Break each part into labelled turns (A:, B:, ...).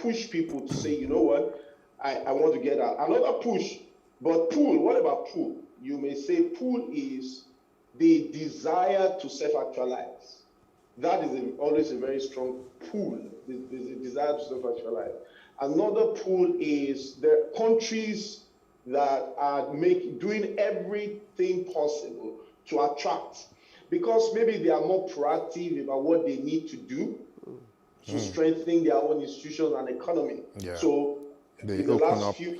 A: push people to say, you know what, I want to get out. Another push, but pull, what about pull? You may say pull is the desire to self-actualize. That is always a very strong pull, the desire to self-actualize. Another pull is the countries that are doing everything possible to attract, because maybe they are more proactive about what they need to do to strengthen their own institutions and economy.
B: Yeah.
A: So
B: They
A: in the
B: open
A: last
B: up.
A: few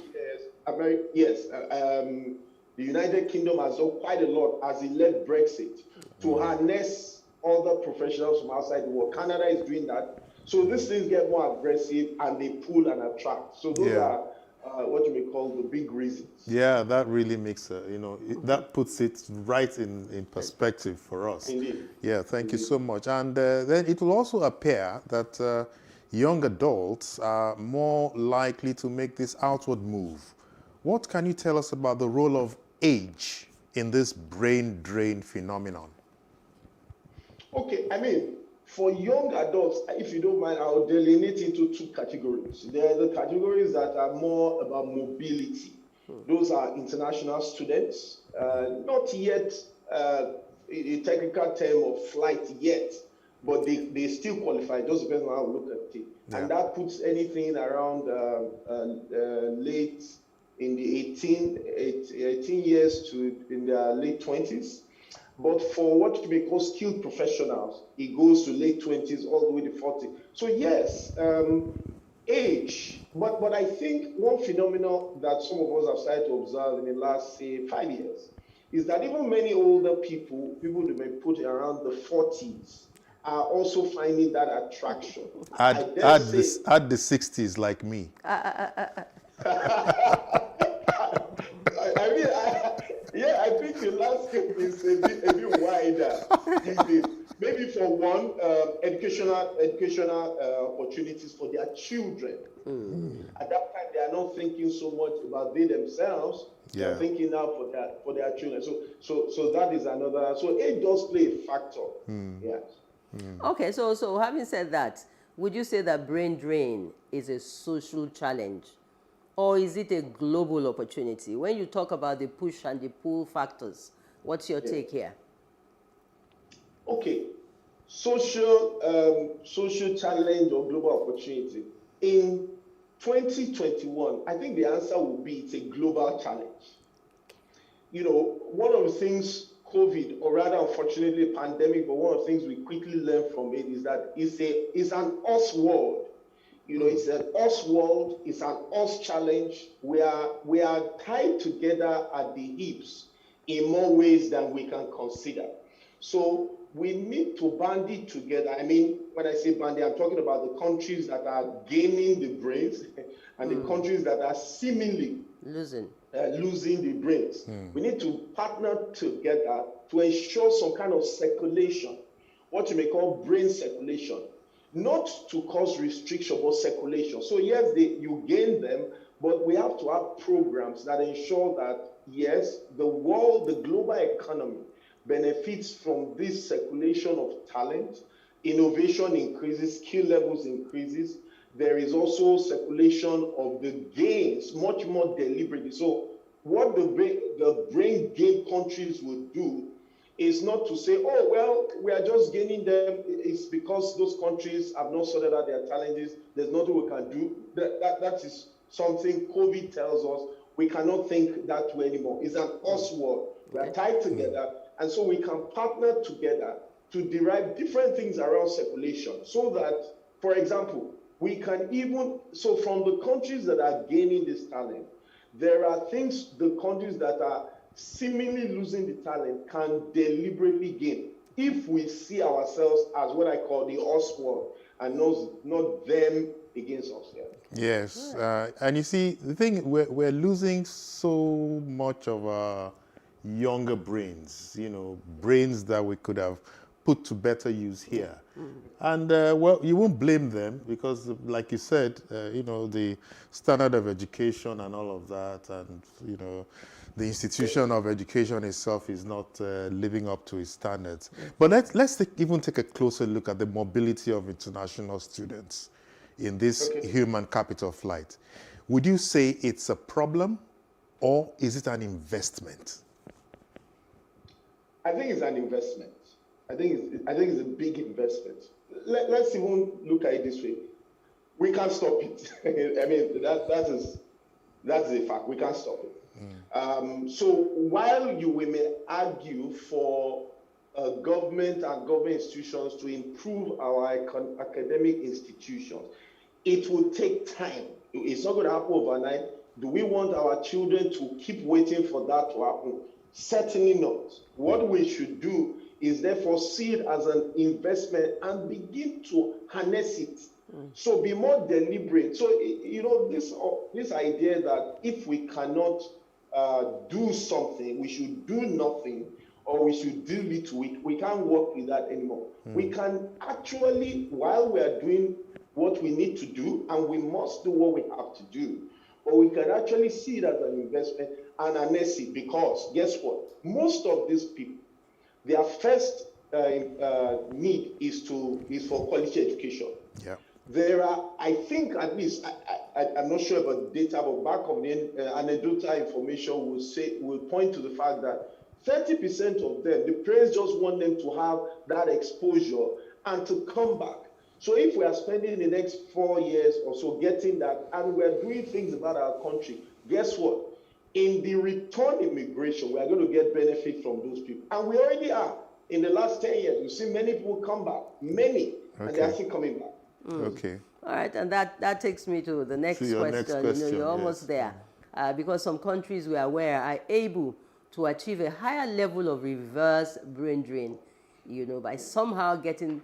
A: years, the United Kingdom has done quite a lot as it led Brexit to harness other professionals from outside the world. Canada is doing that. So these things get more aggressive and they pull and attract. So those are what you may call the big reasons.
B: Yeah, that really makes that puts it right in perspective for us.
A: Indeed.
B: Yeah, thank you so much. And then it will also appear that young adults are more likely to make this outward move. What can you tell us about the role of age in this brain drain phenomenon?
A: Okay, I mean, for young adults, if you don't mind, I'll delineate into two categories. There are the categories that are more about mobility. Those are international students, not yet a technical term of flight yet, but they still qualify. It just depends on how we look at it. Yeah. And that puts anything around late in the 18 years to in the late 20s. But for what we call skilled professionals, it goes to late 20s all the way to 40. So yes, age. But I think one phenomenon that some of us have started to observe in the last, say, 5 years, is that even many older people who may put around the 40s, are also finding that attraction.
B: At the 60s, like me.
A: I think the landscape is a bit wider. Maybe for one, educational opportunities for their children. At that time, they are not thinking so much about they themselves. They are thinking now for their children. So that is another. So age does play a factor. Yes.
C: Okay, so having said that, would you say that brain drain is a social challenge? Or is it a global opportunity? When you talk about the push and the pull factors, what's your take here?
A: Okay, social challenge or global opportunity. In 2021, I think the answer will be it's a global challenge. You know, one of the things COVID, or rather unfortunately pandemic, but one of the things we quickly learned from it is that it's an us world. You know, it's an us world, it's an us challenge. We are tied together at the hips in more ways than we can consider. So we need to band it together. I mean, when I say band it, I'm talking about the countries that are gaining the brains and the countries that are seemingly losing the brains. We need to partner together to ensure some kind of circulation, what you may call brain circulation. Not to cause restriction, but circulation. So yes, you gain them, but we have to have programs that ensure that, yes, the global economy benefits from this circulation of talent, innovation increases, skill levels increases. There is also circulation of the gains, much more deliberately. So what the brain gain countries would do is not to say, oh, well, we are just gaining them. It's because those countries have not sorted out their challenges. There's nothing we can do. That is something COVID tells us. We cannot think that way anymore. It's an us world. We are tied together. And so we can partner together to derive different things around circulation so that, for example, we can so from the countries that are gaining this talent, there are things, the countries that are seemingly losing the talent can deliberately gain if we see ourselves as what I call the us world and not them against us.
B: Yes, and you see, the thing, we're losing so much of our younger brains, brains that we could have put to better use here. And, well, you won't blame them because, like you said, the standard of education and all of that, and, the institution of education itself is not living up to its standards. But let's even take a closer look at the mobility of international students. in this
A: Okay.
B: human capital flight. Would you say it's a problem or is it an investment?
A: I think it's an investment. I think it's a big investment. Let's even look at it this way. We can't stop it. I mean, that's a fact. We can't stop it. So while you may argue for government and government institutions to improve our academic institutions, it will take time. It's not going to happen overnight. Do we want our children to keep waiting for that to happen? Certainly not. What we should do is therefore see it as an investment and begin to harness it. So be more deliberate. So, you know, this idea that if we cannot do something, we should do nothing, or we should do little, we can't work with that anymore. We can actually, while we are doing what we need to do, and we must do what we have to do, but we can actually see it as an investment and harness it, because guess what? Most of these people, their first need is for quality education.
B: Yeah.
A: There are, I think, at least, I'm not sure about the data, but back of the anecdotal information will point to the fact that 30% of them, the parents just want them to have that exposure and to come back. So if we are spending the next 4 years or so getting that, and we're doing things about our country, guess what? In the return immigration, we are going to get benefit from those people. And we already are. In the last 10 years, we've seen many people come back, and they are still coming back.
B: Okay.
C: All right, and that takes me to the next
B: your
C: question.
B: next question,
C: You know, you're almost
B: yes.
C: there. Because some countries we are aware are able to achieve a higher level of reverse brain drain, you know, by somehow getting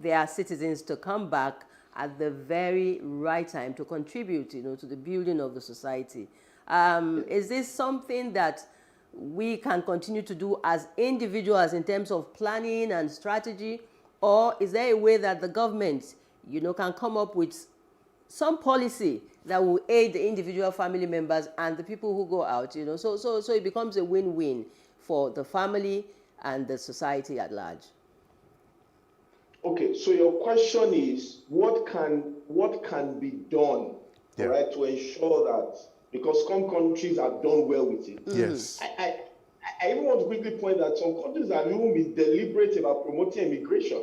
C: their citizens to come back at the very right time to contribute, you know, to the building of the society. Is this something that we can continue to do as individuals in terms of planning and strategy, or is there a way that the government, you know, can come up with some policy that will aid the individual family members and the people who go out, you know, so it becomes a win-win for the family and the society at large?
A: Okay, so your question is what can be done,
B: Yeah.
A: right, to ensure that, because some countries have done well with it.
B: Yes.
A: I even want to quickly point that some countries have even been deliberate about promoting immigration.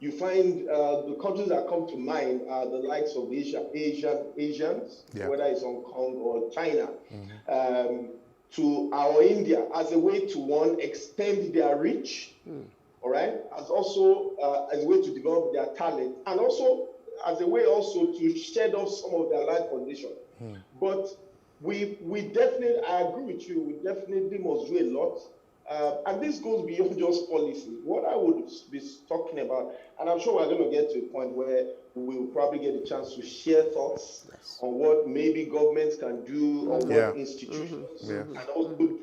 A: You find the countries that come to mind are the likes of Asians,
B: Yeah.
A: whether it's Hong Kong or China, to our India, as a way to, one, extend their reach, all right, as also as a way to develop their talent, and also as a way also to shed off some of their life conditions. But we definitely, I agree with you, we definitely must do a lot. And this goes beyond just policy. What I would be talking about, and I'm sure we're going to get to a point where we'll probably get a chance to share thoughts on what maybe governments can do, or what institutions can also do.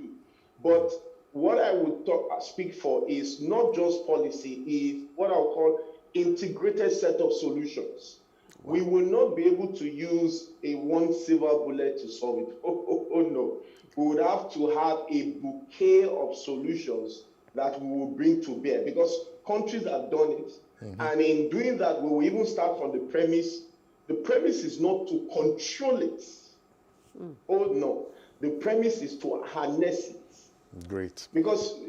A: But what I would speak for is not just policy, is what I'll call integrated set of solutions. We will not be able to use a one silver bullet to solve it. Oh no. We would have to have a bouquet of solutions that we will bring to bear, because countries have done it. And in doing that, we will even start from the premise. The premise is not to control it. Oh no. The premise is to harness it.
B: Great.
A: Because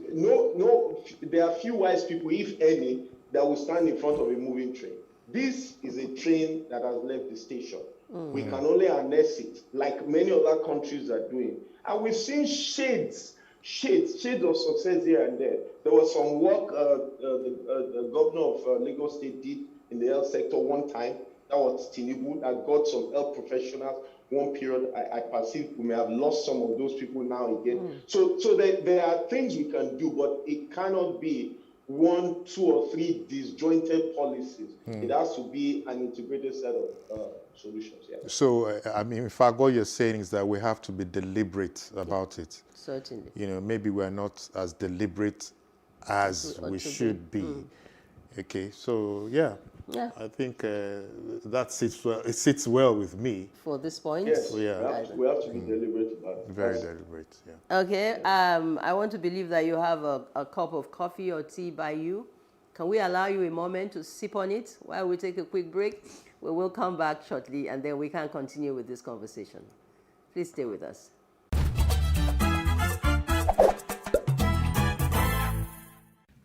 A: there are few wise people, if any, that will stand in front of a moving train. This is a train that has left the station. We can only harness it, like many other countries are doing. And we've seen shades of success here and there. There was some work the governor of Lagos State did in the health sector one time. That was Tinubu, that got some health professionals. One period, I perceive we may have lost some of those people now again. So there are things we can do, but it cannot be 1, 2, or 3 disjointed policies. It has to be an integrated set of solutions. Yeah.
B: So, I mean, in fact, what you're saying is that we have to be deliberate about it.
C: Certainly.
B: You know, maybe we're not as deliberate as we should be. Okay, so yeah. I think that sits well. It sits well with me.
C: For this point?
A: Yes,
B: Yeah.
A: we have to be deliberate about it.
B: Very deliberate, yeah.
C: Okay, I want to believe that you have a cup of coffee or tea by you. Can we allow you a moment to sip on it while we take a quick break? We will come back shortly and then we can continue with this conversation. Please stay with us.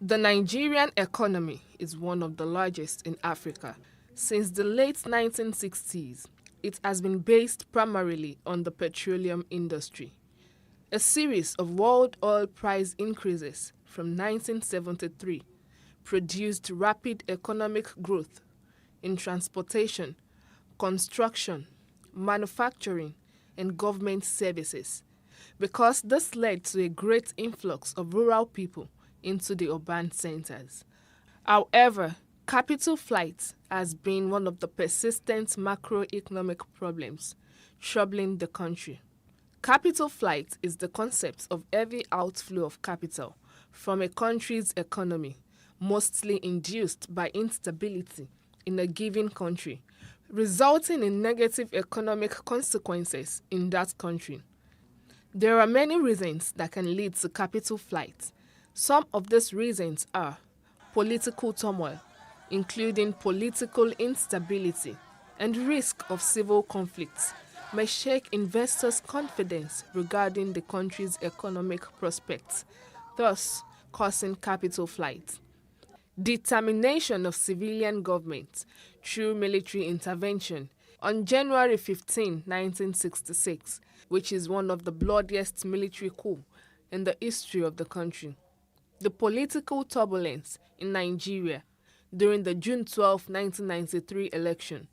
D: The Nigerian economy is one of the largest in Africa. Since the late 1960s, it has been based primarily on the petroleum industry. A series of world oil price increases from 1973 produced rapid economic growth in transportation, construction, manufacturing, and government services, because this led to a great influx of rural people into the urban centers. However, capital flight has been one of the persistent macroeconomic problems troubling the country. Capital flight is the concept of heavy outflow of capital from a country's economy, mostly induced by instability in a given country, resulting in negative economic consequences in that country. There are many reasons that can lead to capital flight. Some of these reasons are political turmoil, including political instability and risk of civil conflicts, may shake investors' confidence regarding the country's economic prospects, thus causing capital flight. Determination of civilian government through military intervention. On January 15, 1966, which is one of the bloodiest military coups in the history of the country. The political turbulence in Nigeria during the June 12, 1993 election,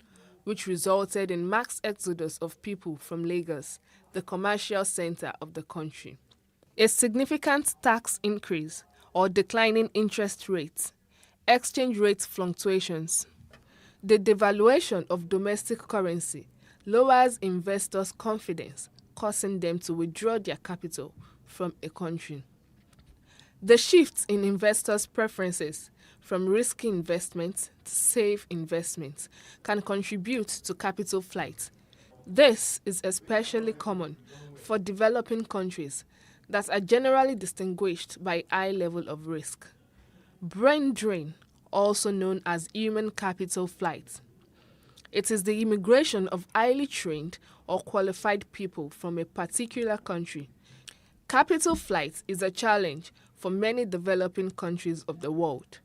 D: which resulted in mass exodus of people from Lagos, the commercial center of the country. A significant tax increase or declining interest rates, exchange rate fluctuations. The devaluation of domestic currency lowers investors' confidence, causing them to withdraw their capital from a country. The shift in investors' preferences from risky investments to safe investments can contribute to capital flight. This is especially common for developing countries that are generally distinguished by a high level of risk. Brain drain, also known as human capital flight. It is the immigration of highly trained or qualified people from a particular country. Capital flight is a challenge for many developing countries of the world.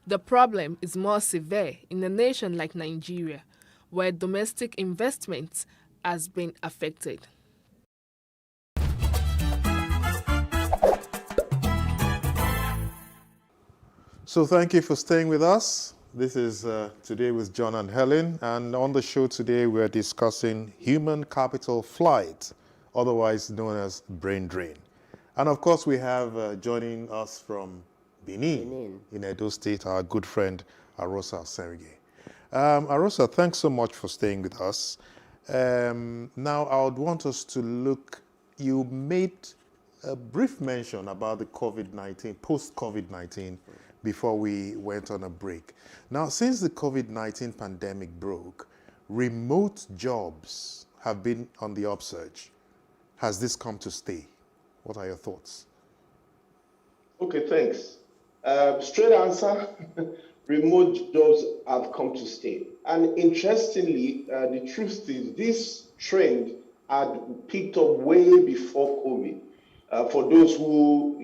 D: The problem is more severe in a nation like Nigeria, where domestic investment has been affected.
B: So thank you for staying with us. This is Today with John and Helen, and on the show today we're discussing human capital flight, otherwise known as brain drain. And of course we have joining us from Benin in Edo State, our good friend Arosa Serige. Arosa, thanks so much for staying with us. Now I would want us to look, you made a brief mention about the COVID-19, post-COVID-19, before we went on a break. Now, since the COVID-19 pandemic broke, remote jobs have been on the upsurge. Has this come to stay? What are your thoughts?
A: Okay, thanks. Straight answer, remote jobs have come to stay. And interestingly, the truth is this trend had picked up way before COVID. For those who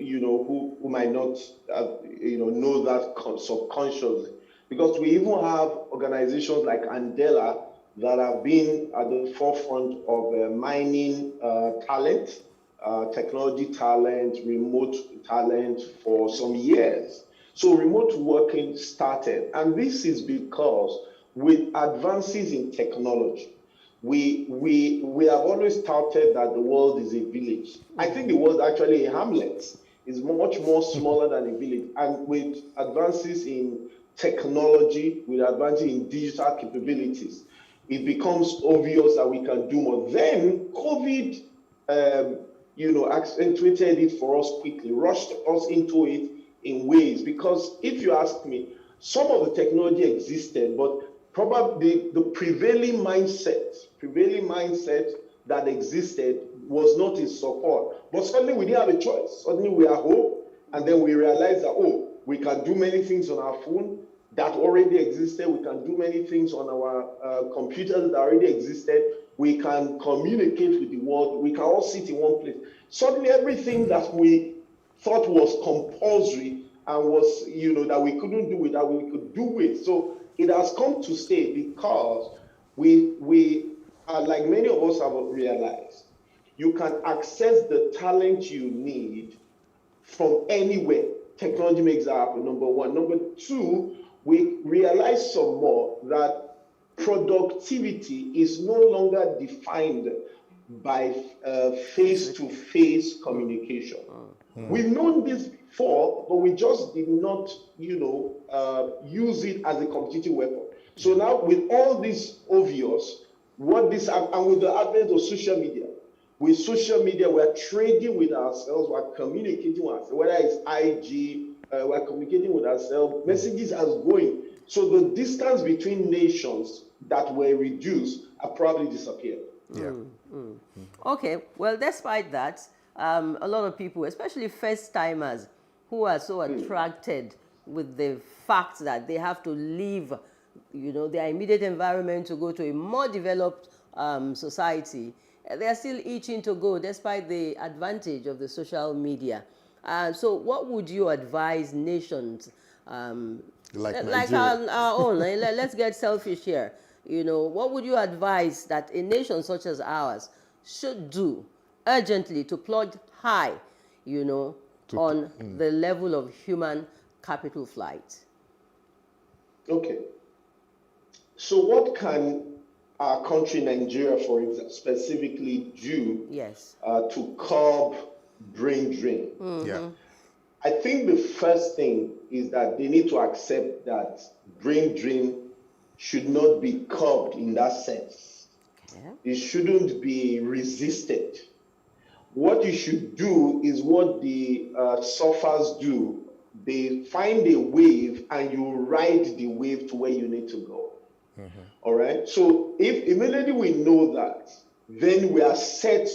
A: who might not know that subconsciously, because we even have organizations like Andela that have been at the forefront of mining talent, technology talent, remote talent for some years. So remote working started, and this is because with advances in technology, we have always touted that the world is a village. I think the world is actually a hamlet. It's much more smaller than a village. And with advances in technology, with advances in digital capabilities, it becomes obvious that we can do more. Then COVID, accentuated it for us quickly, rushed us into it in ways. Because if you ask me, some of the technology existed, but probably the prevailing mindset that existed was not in support. But suddenly we didn't have a choice. Suddenly we are home, and then we realized that, we can do many things on our phone. that already existed. We can do many things on our computers that already existed. We can communicate with the world. We can all sit in one place. Suddenly, everything that we thought was compulsory and was, that we couldn't do it, that we could do it. So it has come to stay because we are, like many of us have realized, you can access the talent you need from anywhere. Technology makes that happen, number one. Number two, we realize some more that productivity is no longer defined by face-to-face communication. We've known this before, but we just did not, use it as a competitive weapon. So now, with all this obvious, and with the advent of social media, we're trading with ourselves, we're communicating with ourselves, whether it's IG, we're communicating with ourselves, messages are going. So the distance between nations that were reduced are probably disappeared.
B: Yeah.
C: Okay, well, despite that, a lot of people, especially first-timers, who are so attracted with the fact that they have to leave, their immediate environment to go to a more developed society, they are still itching to go despite the advantage of the social media. So what would you advise nations
B: Like
C: our own? Let's get selfish here. What would you advise that a nation such as ours should do urgently to plug high, on the level of human capital flight?
A: Okay. So what can our country, Nigeria, for example, specifically do to curb brain drain?
B: Yeah.
A: I think the first thing is that they need to accept that brain drain should not be curbed in that sense. Okay. It shouldn't be resisted. What you should do is what the surfers do. They find a wave and you ride the wave to where you need to go. All right. So if immediately we know that, then we are set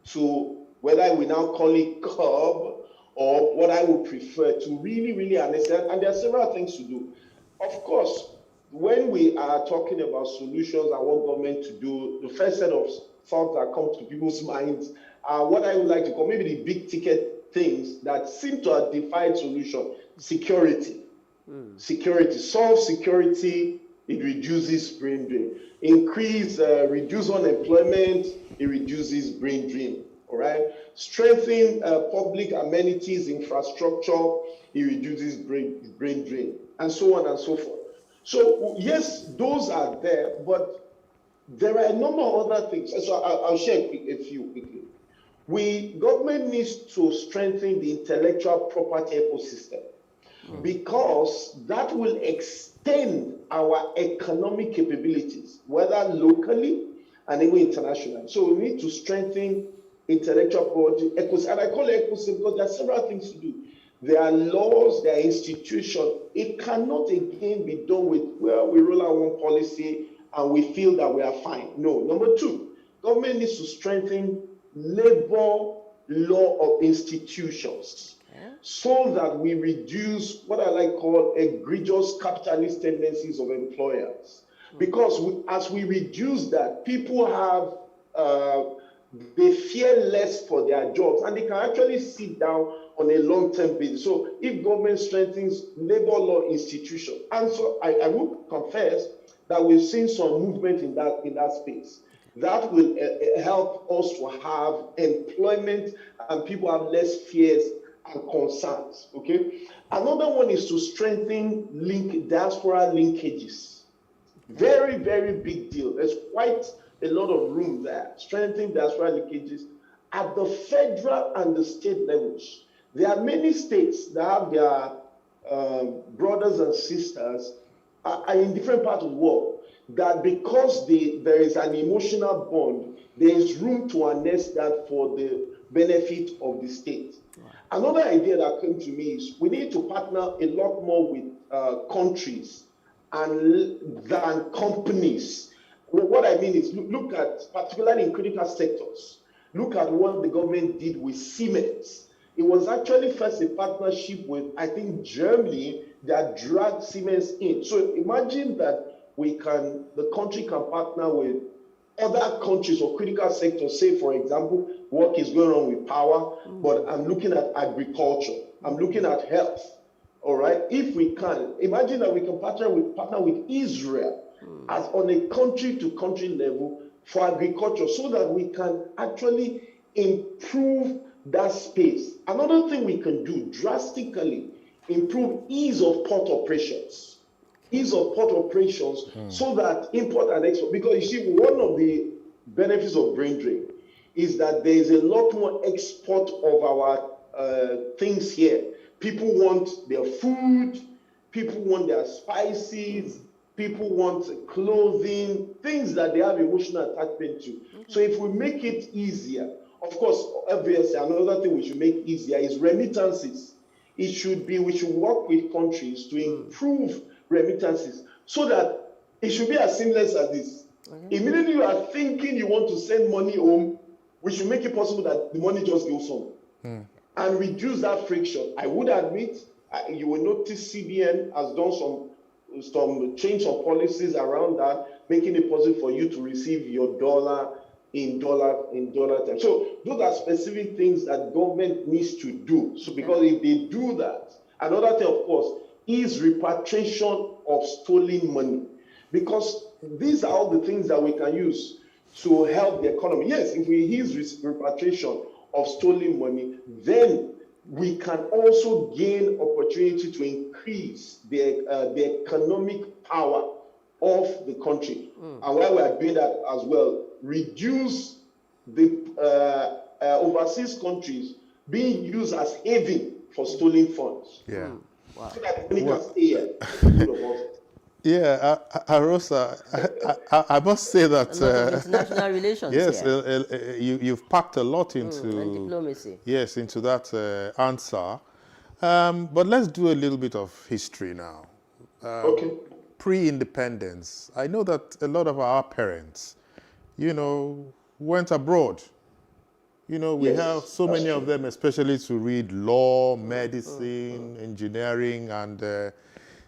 A: to, whether we now call it curb or what I would prefer, to really, really understand. And there are several things to do. Of course, when we are talking about solutions and what government to do, the first set of thoughts that come to people's minds are what I would like to call maybe the big ticket things that seem to have defied solution. Security. Security. Solve security, it reduces brain drain. Reduce unemployment, it reduces brain drain. All right. Strengthen public amenities, infrastructure, it reduces brain drain, and so on and so forth. So yes, those are there, but there are a number of other things. So I'll share a few quickly. Government needs to strengthen the intellectual property ecosystem because that will extend our economic capabilities, whether locally and even internationally. So we need to strengthen intellectual property ecosystem. And I call it ecosystem because there are several things to do. There are laws, there are institutions. It cannot again be done with, well, we roll out one policy and we feel that we are fine. No. Number two, government needs to strengthen labor law of institutions so that we reduce what I like call egregious capitalist tendencies of employers. Because as we reduce that, people they fear less for their jobs and they can actually sit down on a long-term basis. So if government strengthens labor law institutions, and so I will confess that we've seen some movement in that space. That will help us to have employment and people have less fears and concerns. Okay. Another one is to strengthen diaspora linkages. Very, very big deal. There's quite a lot of room there. Strengthening diaspora linkages at the federal and the state levels. There are many states that have their brothers and sisters are in different parts of the world, that because there is an emotional bond, there is room to harness that for the benefit of the state. Right. Another idea that came to me is we need to partner a lot more with countries than companies. What I mean is look at, particularly in critical sectors, look at what the government did with Siemens. It was actually first a partnership with, I think, Germany, that drag Siemens in. So imagine that the country can partner with other countries or critical sectors. Say, for example, work is going on with power, but I'm looking at agriculture. I'm looking at health. All right. If we can, imagine that we can partner with Israel as on a country-to-country level for agriculture, so that we can actually improve that space. Another thing we can do drastically, improve ease of port operations. So that import and export, because you see, one of the benefits of brain drain is that there is a lot more export of our things here. People want their food, people want their spices, people want clothing, things that they have emotional attachment to. So if we make it easier, of course, obviously, another thing we should make easier is remittances. We should work with countries to improve remittances, so that it should be as seamless as this. Immediately you are thinking you want to send money home, we should make it possible that the money just goes home and reduce that friction. I would admit, you will notice CBN has done some change of policies around that, making it possible for you to receive your dollar in dollar terms. So those are specific things that government needs to do. So because if they do that, another thing, of course, is repatriation of stolen money. Because these are all the things that we can use to help the economy. Yes, if we use repatriation of stolen money, then we can also gain opportunity to increase the economic power of the country. And while we are doing that as well, reduce the overseas countries being used as haven for stolen funds.
B: Yeah.
C: Wow.
A: So that money can stay here.
B: Yeah, Arosa, I must say that...
C: A lot of international relations
B: yes,
C: here.
B: you've packed a lot into...
C: and diplomacy.
B: Yes, into that answer. But let's do a little bit of history now.
A: Okay.
B: Pre-independence, I know that a lot of our parents, went abroad. We
A: Yes,
B: have so many
A: true.
B: of them, especially to read law, medicine, engineering, and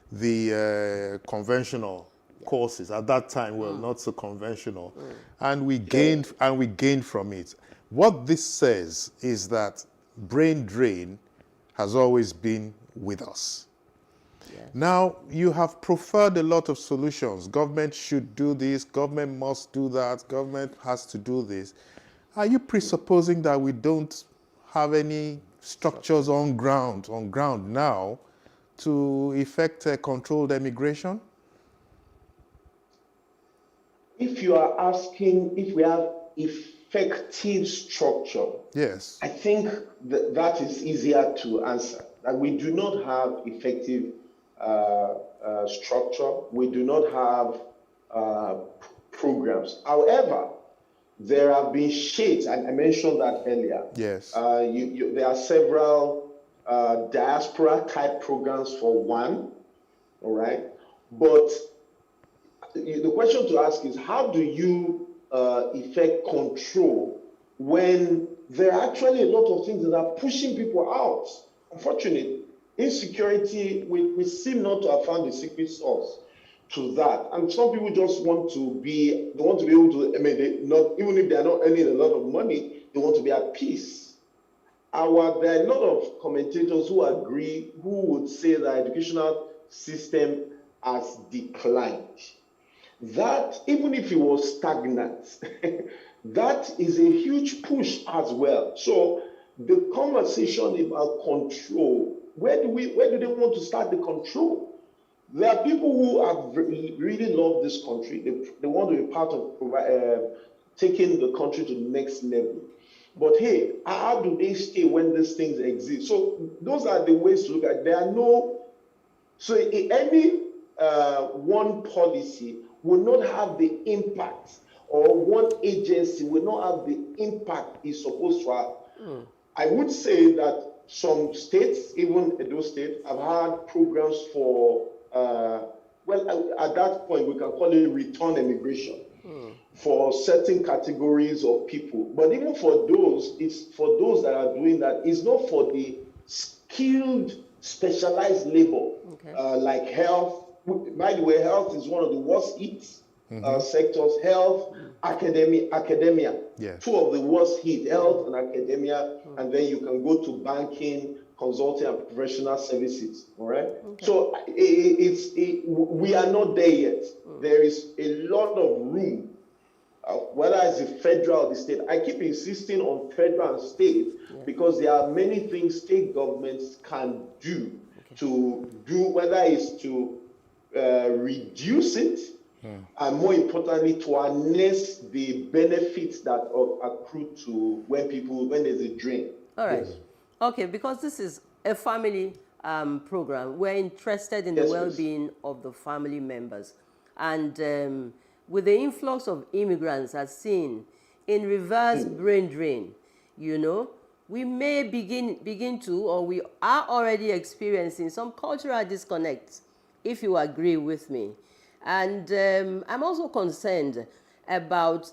B: the conventional courses at that time were not so conventional, and we gained from it. What this says is that brain drain has always been with us.
C: Yes.
B: Now, you have proffered a lot of solutions. Government should do this, government must do that, government has to do this. Are you presupposing that we don't have any structures on ground now to effect controlled emigration?
A: If you are asking if we have effective structure,
B: Yes.
A: I think that is easier to answer. That we do not have effective structure. We do not have programs. However, there have been shades, and I mentioned that earlier.
B: Yes.
A: There are several diaspora type programs for one, all right? But the question to ask is, how do you effect control when there are actually a lot of things that are pushing people out? Unfortunately, insecurity, we seem not to have found the secret sauce to that. And some people just want to be able to, even if they are not earning a lot of money, they want to be at peace. There are a lot of commentators who agree, who would say the educational system has declined. That, even if it was stagnant, that is a huge push as well. So the conversation about control, where do they want to start the control? There are people who have really loved this country. They want to be part of taking the country to the next level. But hey, how do they stay when these things exist? So those are the ways to look at it. There are so any one policy will not have the impact, or one agency will not have the impact it's supposed to have. I would say that some states, even Edo State, have had programs for, at that point, we can call it return immigration for certain categories of people. But even for those, it's for those that are doing that. It's not for the skilled specialized labor,
C: Okay.
A: like health. By the way, health is one of the worst hit sectors. Health, academia.
B: Yes.
A: Two of the worst hit, health and academia, and then you can go to banking, consulting, and professional services. All right.
C: Okay.
A: So we are not there yet. There is a lot of room. Whether it's the federal or the state, I keep insisting on federal and state because there are many things state governments can do to do, whether it's to reduce it, and more importantly, to harness the benefits that accrue to when there's a drain.
C: All right.
A: Yes.
C: Okay, because this is a family program, we're interested in the well-being of the family members. And with the influx of immigrants as seen in reverse brain drain, you know, we may begin to, or we are already experiencing some cultural disconnects, if you agree with me. And I'm also concerned about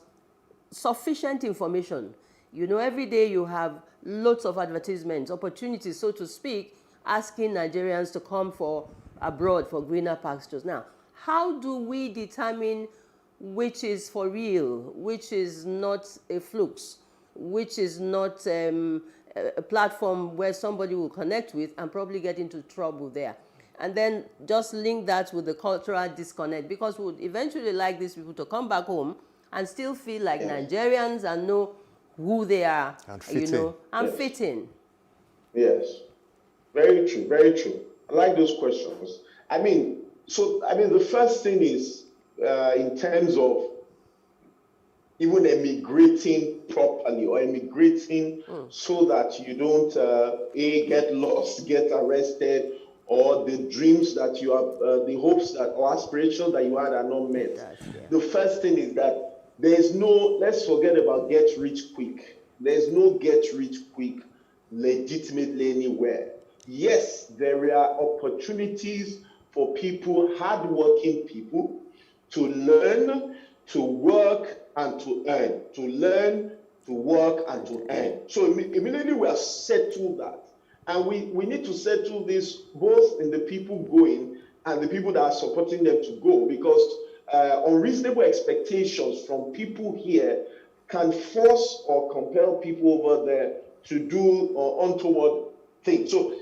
C: sufficient information. You know, every day you have lots of advertisements, opportunities, so to speak, asking Nigerians to come for abroad for greener pastures. Now, how do we determine which is for real, which is not a flux, which is not a platform where somebody will connect with and probably get into trouble there? And then just link that with the cultural disconnect, because we would eventually like these people to come back home and still feel like Nigerians and know who they are,
B: and fit in.
C: And fit in.
A: Yes, very true, very true. I like those questions. The first thing is in terms of even emigrating properly or emigrating so that you don't get lost, get arrested, or the dreams that you have, the hopes that or aspirations that you had are not met. The first thing is that there's no, let's forget about get rich quick. There's no get rich quick legitimately anywhere. Yes, there are opportunities for people, hardworking people, to learn, to work, and to earn. To learn, to work, and to earn. So immediately we have settled that. And we need to settle this both in the people going and the people that are supporting them to go, because unreasonable expectations from people here can force or compel people over there to do untoward things. So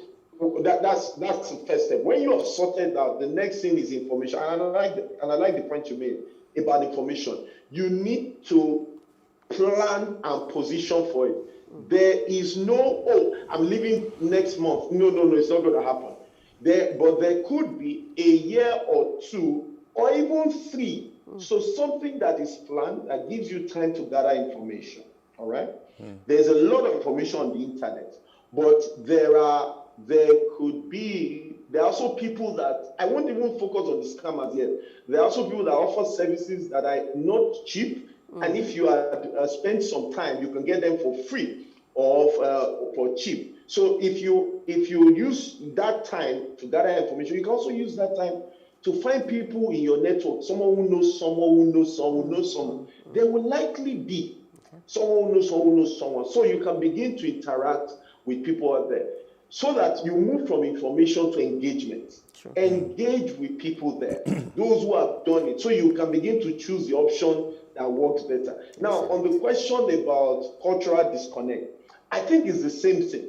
A: that's the first step. When you have sorted out, the next thing is information. And I like the point you made about information. You need to plan and position for it. There is no, I'm leaving next month. No, it's not going to happen. But there could be a year or two or even 3. So something that is planned that gives you time to gather information. All right. There's a lot of information on the internet, but there are also people that I won't even focus on the scammers yet. There are also people that offer services that are not cheap. And if you spend some time, you can get them for free or for cheap. So if you use that time to gather information, you can also use that time to find people in your network, someone who knows someone who knows someone who knows someone. There will likely be someone who knows someone who knows someone. So you can begin to interact with people out there so that you move from information to engagement. Sure. Engage with people there, those who have done it, so you can begin to choose the option that works better. Now, on the question about cultural disconnect, I think it's the same thing.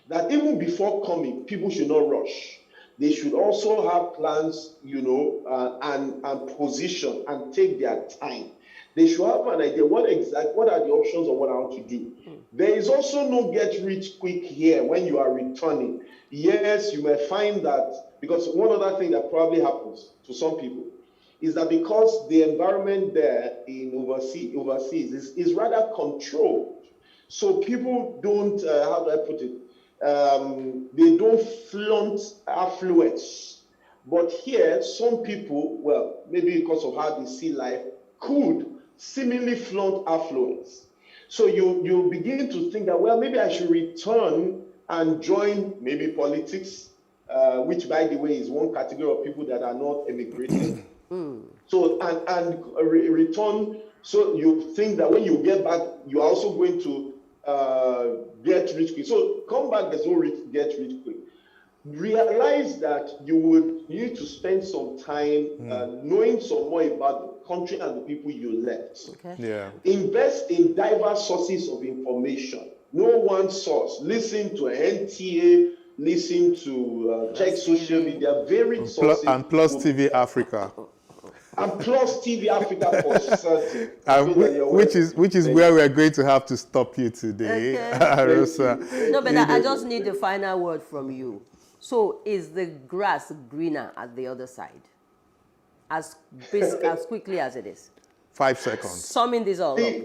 A: That even before coming, people should not rush. They should also have plans, and position and take their time. They should have an idea what are the options of what I want to do. There is also no get rich quick here when you are returning. Yes, you may find that, because one other thing that probably happens to some people is that because the environment there in overseas is rather controlled. So people don't, how do I put it? They don't flaunt affluence. But here, some people, well, maybe because of how they see life, could seemingly flaunt affluence. So you begin to think that, well, maybe I should return and join maybe politics, which, by the way, is one category of people that are not emigrating. So, and return, so you think that when you get back, you're also going to get rich quick. So come back, there's no get rich quick. realize that you would need to spend some time knowing some more about the country and the people you left.
C: Okay.
B: Yeah.
A: Invest in diverse sources of information. No one source. Listen to NTA, listen to check social media, varied sources.
B: And PlusTvAfrica.
A: And PlusTvAfrica for certain.
B: Which is where we're going to have to stop you today,
C: Okay.
B: Rosa.
C: No, but I just need the final word from you. So is the grass greener at the other side? As quickly as it is.
B: 5 seconds.
C: Summing this all up.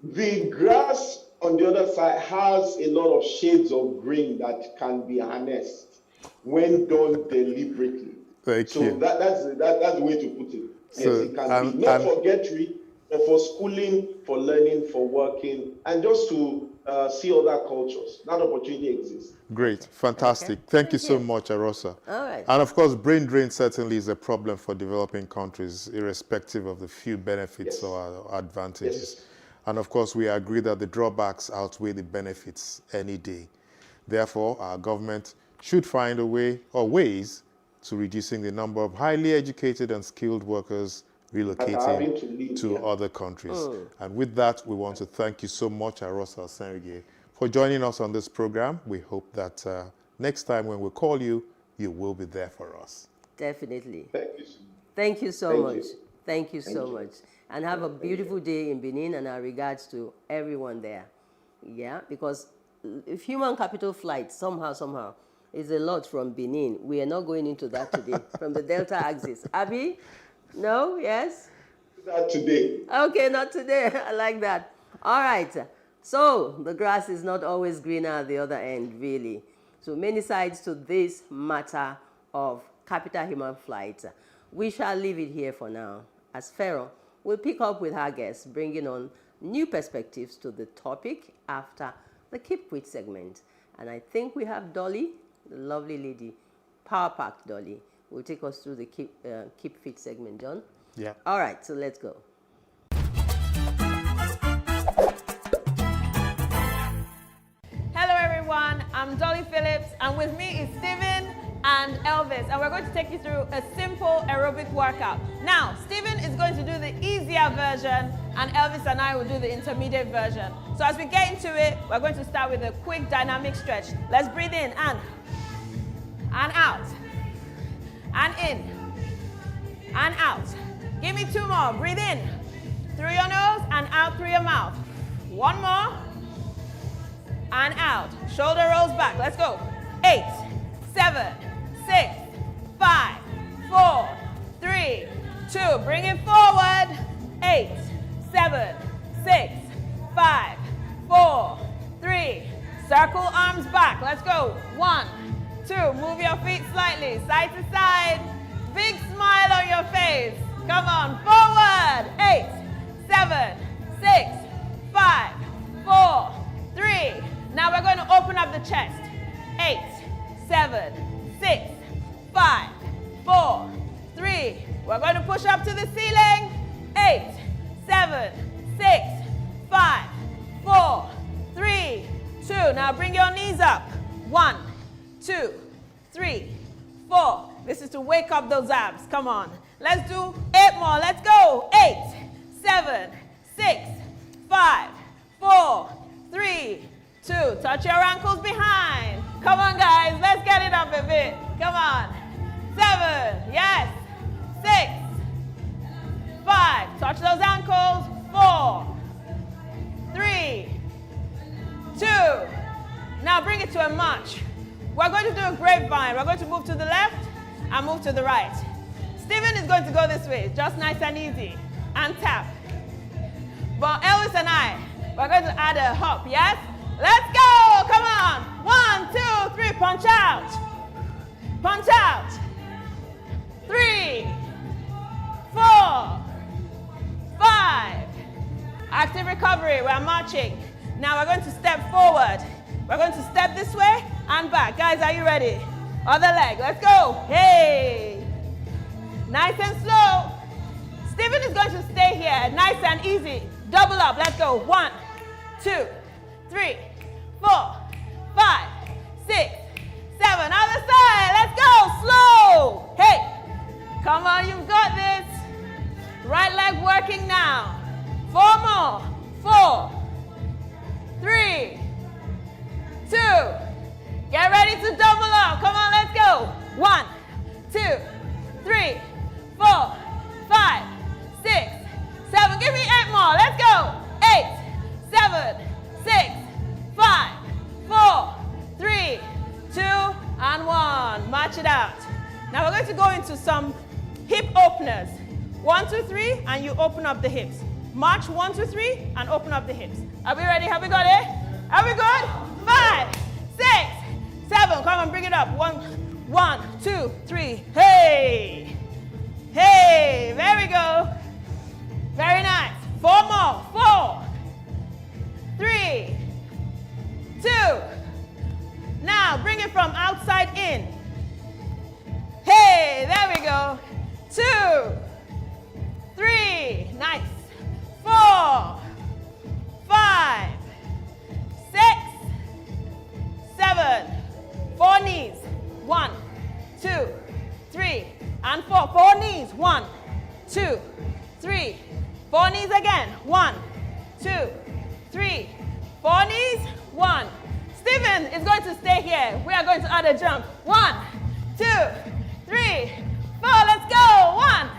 A: The grass on the other side has a lot of shades of green that can be harnessed when done deliberately.
B: Thank you.
A: So that's the way to put it. Yes,
B: So,
A: it can be not for getry, but for schooling, for learning, for working, and just to see other cultures. That opportunity exists.
B: Great, fantastic.
C: Okay.
B: Thank you so much, Arosa.
C: All right.
B: And of course, brain drain certainly is a problem for developing countries, irrespective of the few benefits or advantages.
A: Yes.
B: And of course, we agree that the drawbacks outweigh the benefits any day. Therefore, our government should find a way or ways to reducing the number of highly educated and skilled workers relocating to other countries. And with that, we want to thank you so much, Arosa Senrige, for joining us on this program. We hope that next time when we call you, you will be there for us.
C: Definitely.
A: Thank you.
C: Thank you so much. Thank you so much. And have a beautiful day in Benin, and our regards to everyone there. Yeah, because if human capital flight somehow is a lot from Benin, we are not going into that today, from the Delta axis. Abby? No? Yes?
A: Not today.
C: Okay, not today. I like that. All right. So the grass is not always greener at the other end, really. So many sides to this matter of capital human flight. We shall leave it here for now. As Pharaoh, we'll pick up with our guests, bringing on new perspectives to the topic after the Keep Fit segment. And I think we have Dolly, the lovely lady, Power Pack Dolly, will take us through the Keep Fit segment, John.
B: Yeah.
C: All right, so let's go.
E: Hello everyone, I'm Dolly Phillips, and with me is Stephen and Elvis, and we're going to take you through a simple aerobic workout. Now, Stephen is going to do the easier version, and Elvis and I will do the intermediate version. So as we get into it, we're going to start with a quick dynamic stretch. Let's breathe in and out, and in, and out. Give me 2 more. Breathe in through your nose and out through your mouth. 1 more, and out. Shoulder rolls back. Let's go. 8, 7, 6, 5, 4, 3, 2. Bring it forward. 8, 7, 6, 5, 4, 3. Circle arms back. Let's go. 1, 2. Move your feet slightly, side to side. Big smile on your face. Come on. Forward. 8, 7, 6, 5, 4, 3. Now we're going to open up the chest. 8, 7, 6, 5, 4, 3. We're going to push up to the ceiling. 8, 7, 6, 5, 4, 3, 2. Now bring your knees up. 1, 2, 3, 4. This is to wake up those abs. Come on. Let's do 8 more. Let's go. 8, 7, 6, 5, 4, 3, 2. Touch your ankles behind. Come on, guys. Let's get it up a bit. Come on. 7. Yes. 6. 5. Touch those ankles. 4. 3. 2. Now bring it to a march. We're going to do a grapevine. We're going to move to the left and move to the right. Stephen is going to go this way, just nice and easy, and tap. But Elvis and I, we're going to add a hop, yes? Let's go! Come on! 1, 2, 3, punch out. Punch out. 3, 4, 5. Active recovery, we're marching. Now we're going to step forward. We're going to step this way and back. Guys, are you ready? Other leg, let's go. Hey! Nice and slow. Stephen is going to stay here, nice and easy. Double up, let's go. 1, 2, 3, 4, 5, 6, 7. Other side. slow. Hey, come on, you've got this. Right leg working now. 4 more. 4, 3, 2. Get ready to double up. Come on, let's go. 1, 2, 3, 4, 5, 6, 7. Give me 8 more. Let's go. 8, 7, 6, 5, 4, 3, 2, and 1. March it out. Now we're going to go into some hip openers. 1, 2, 3, and you open up the hips. March 1, 2, 3, and open up the hips. Are we ready? Have we got it? Are we good? 5, 6, 7. Come on, bring it up. 1, 2, 3. Hey. Hey. There we go. Very nice. 4 more. 4, 3, 2. Now bring it from outside in. Hey, there we go. 2, 3. Nice. 4, 5, 6, 7. 4 knees. 1, 2, 3, and 4. 4 knees. 1, 2, 3. 4 knees again. 1, 2, 3. 4 knees. 1. Stephen is going to stay here. We are going to add a jump. 1, 2, 3, 4. Let's go. 1,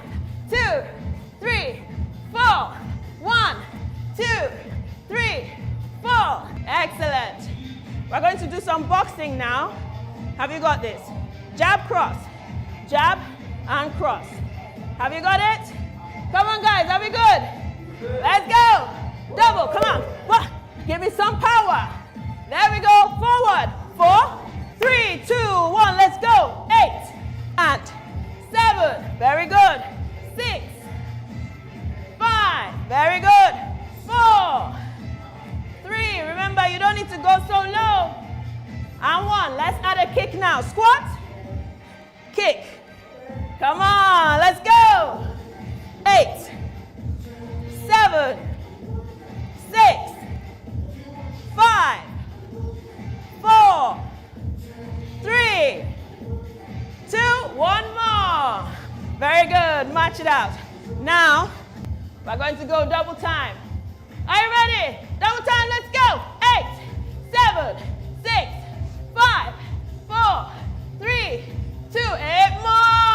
E: 2, 3, 4. 1, 2, 3, 4. Excellent. We're going to do some boxing now. Have you got this? Jab, cross. Jab and cross. Have you got it? Come on, guys. Are we good? Let's go. Double. Come on. 1. Give me some power. There we go. Forward. 4, 3, 2, 1. Let's go. 8 and 7. Very good. 6, 5. Very good. 4, 3. Remember, you don't need to go so low. And 1. Let's add a kick now. Squat. Kick. Come on. Let's go. 8, 7, 6, 5, 4, 3, 2. 1 more. Very good. March it out. Now, we're going to go double time. Are you ready? Double time. Let's go. 8, 7, 6, 5, 4, 3, 2. 8 more.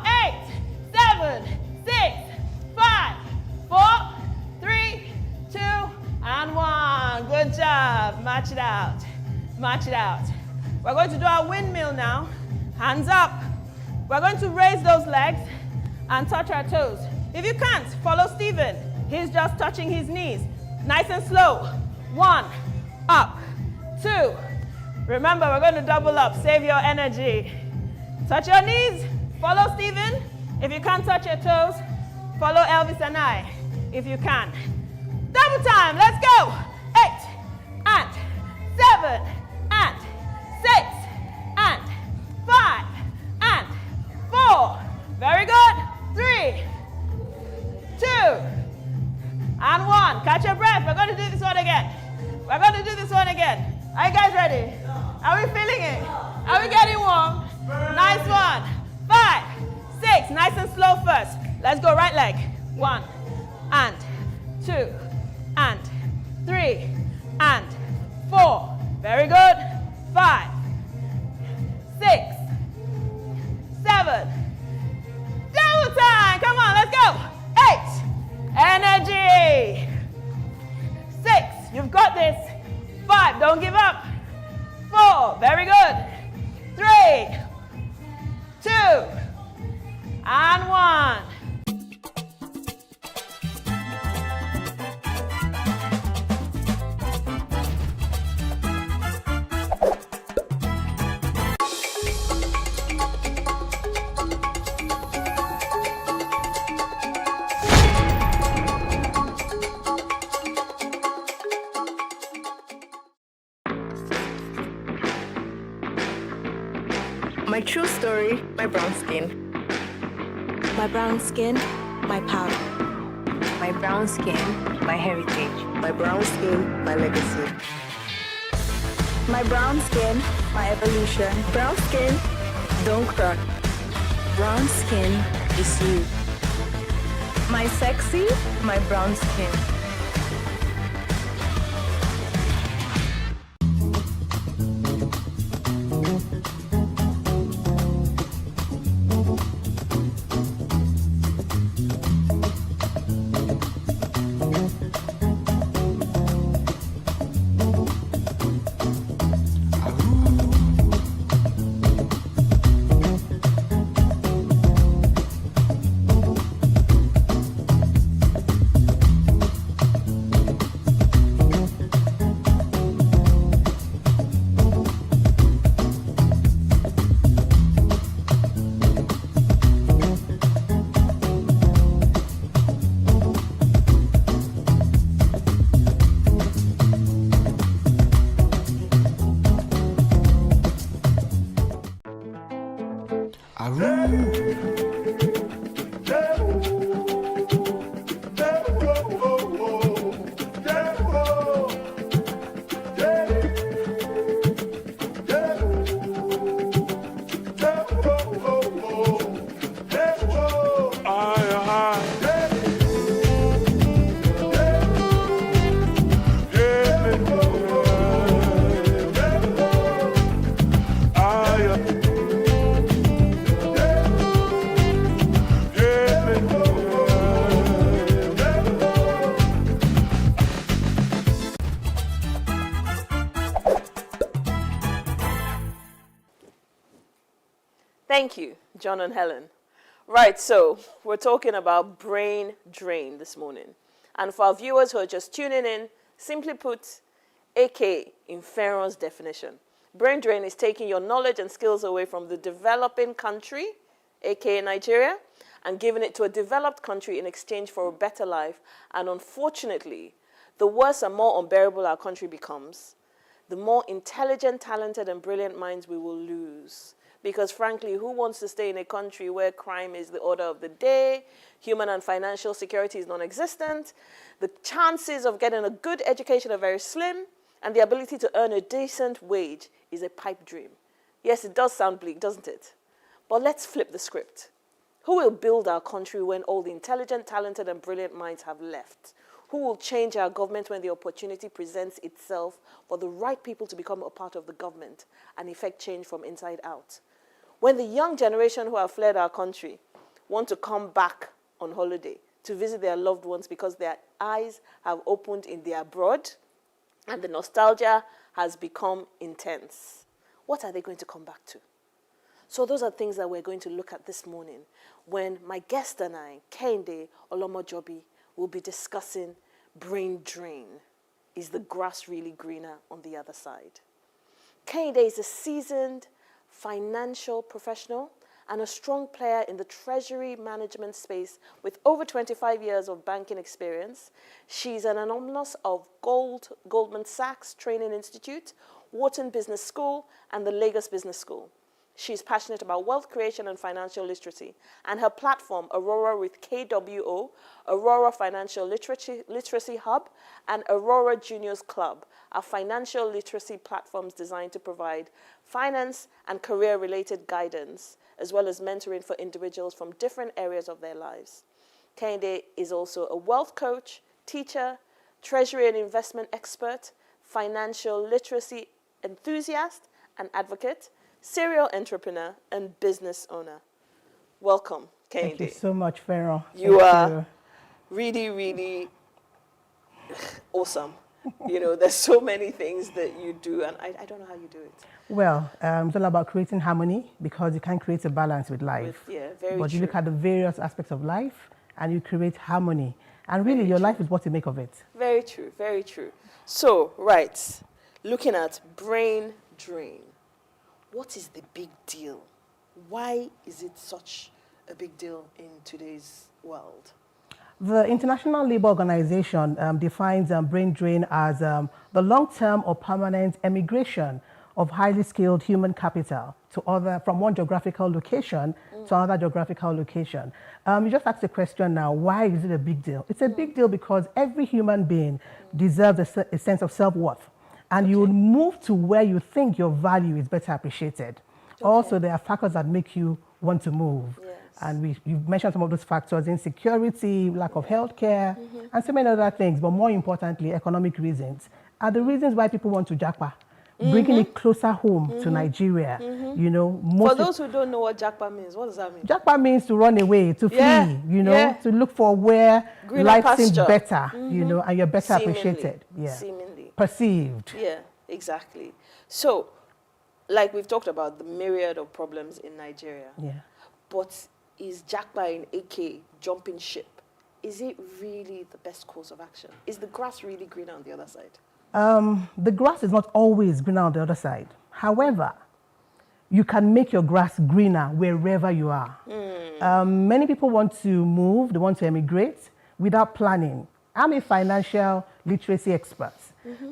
E: 8, 7, 6, 5, 4, 3, 2, and 1. Good job. March it out. March it out. We're going to do our windmill now. Hands up. We're going to raise those legs and touch our toes. If you can't, follow Stephen. He's just touching his knees. Nice and slow. 1, up. 2. Remember, we're going to double up. Save your energy. Touch your knees. Follow Stephen. If you can't touch your toes, follow Elvis and I, if you can. Double time. Let's go. 8 and 7 and 6 and 5 and 4. Very good. 3, 2, and 1. Catch your breath. We're going to do this one again. We're going to do this one again. Are you guys ready? Are we feeling it? Are we getting warm? Nice one. 5, 6. Nice and slow first. Let's go right leg. 1 and 2 and 3 and 4. Very good. 5, 6, 7. Double time. Come on, let's go. 8. Energy. 6. You've got this. 5. Don't give up. 4. Very good. 3, 2, and 1.
F: My true story, my brown skin.
G: My brown skin, my power.
F: My brown skin, my heritage. My brown skin, my legacy.
G: My brown skin, my evolution.
F: Brown skin, Don't crack.
G: Brown skin is you.
F: My sexy, my brown skin.
E: Thank you, John and Helen. Right, so we're talking about brain drain this morning. And for our viewers who are just tuning in, simply put, aka in Pharaoh's definition, brain drain is taking your knowledge and skills away from the developing country, aka Nigeria, and giving it to a developed country in exchange for a better life. And unfortunately, the worse and more unbearable our country becomes, the more intelligent, talented, and brilliant minds we will lose. Because frankly, who wants to stay in a country where crime is the order of the day, human and financial security is non-existent, the chances of getting a good education are very slim, and the ability to earn a decent wage is a pipe dream? Yes, it does sound bleak, doesn't it? But let's flip the script. Who will build our country when all the intelligent, talented, and brilliant minds have left? Who will change our government when the opportunity presents itself for the right people to become a part of the government and effect change from inside out? When the young generation who have fled our country want to come back on holiday to visit their loved ones because their eyes have opened in their abroad and the nostalgia has become intense, what are they going to come back to? So those are things that we're going to look at this morning when my guest and I, Kehinde Olomojobi, will be discussing brain drain. Is the grass really greener on the other side? Kehinde is a seasoned financial professional and a strong player in the treasury management space with over 25 years of banking experience. She's an alumnus of Goldman Sachs Training Institute, Wharton Business School, and the Lagos Business School. She's passionate about wealth creation and financial literacy, and her platform, Aurora with KWO, Aurora Financial Literacy Hub, and Aurora Juniors Club, are financial literacy platforms designed to provide finance and career-related guidance, as well as mentoring for individuals from different areas of their lives. Kehinde is also a wealth coach, teacher, treasury and investment expert, financial literacy enthusiast and advocate, serial entrepreneur, and business owner. Welcome, Kehinde.
H: Thank you so much, Pharaoh.
E: You are really, really awesome. You know, there's so many things that you do, and I don't know how you do it.
H: Well, it's all about creating harmony, because you can create a balance with life.
E: Yeah, very
H: But
E: true.
H: you look at the various aspects of life, and you create harmony. And really, your life is what you make of it.
E: Very true, very true. So, right, looking at brain drain. What is the big deal? Why is it such a big deal in today's world?
H: The International Labour Organization defines brain drain as the long-term or permanent emigration of highly skilled human capital from one geographical location to another geographical location. You just asked the question now, why is it a big deal? It's a big deal because every human being deserves a sense of self-worth. And you will move to where you think your value is better appreciated. Also, there are factors that make you want to move.
I: Yes.
H: And you've mentioned some of those factors: insecurity, lack of healthcare, and so many other things. But more importantly, economic reasons are the reasons why people want to japa. Bringing it closer home to Nigeria. You know,
I: For those who don't know what japa means, what does that mean?
H: Japa means to run away, to flee, you know, to look for where
I: Greener
H: life
I: pasture.
H: seems better, you know, and you're better appreciated. Yeah.
I: Seemingly.
H: Perceived.
I: Yeah, exactly. So, like we've talked about the myriad of problems in Nigeria.
H: Yeah.
I: But is japa in AK jumping ship? Is it really the best course of action? Is the grass really greener on the other side?
H: The grass is not always greener on the other side. However, you can make your grass greener wherever you are. Many people want to move, they want to emigrate without planning. I'm a financial literacy expert,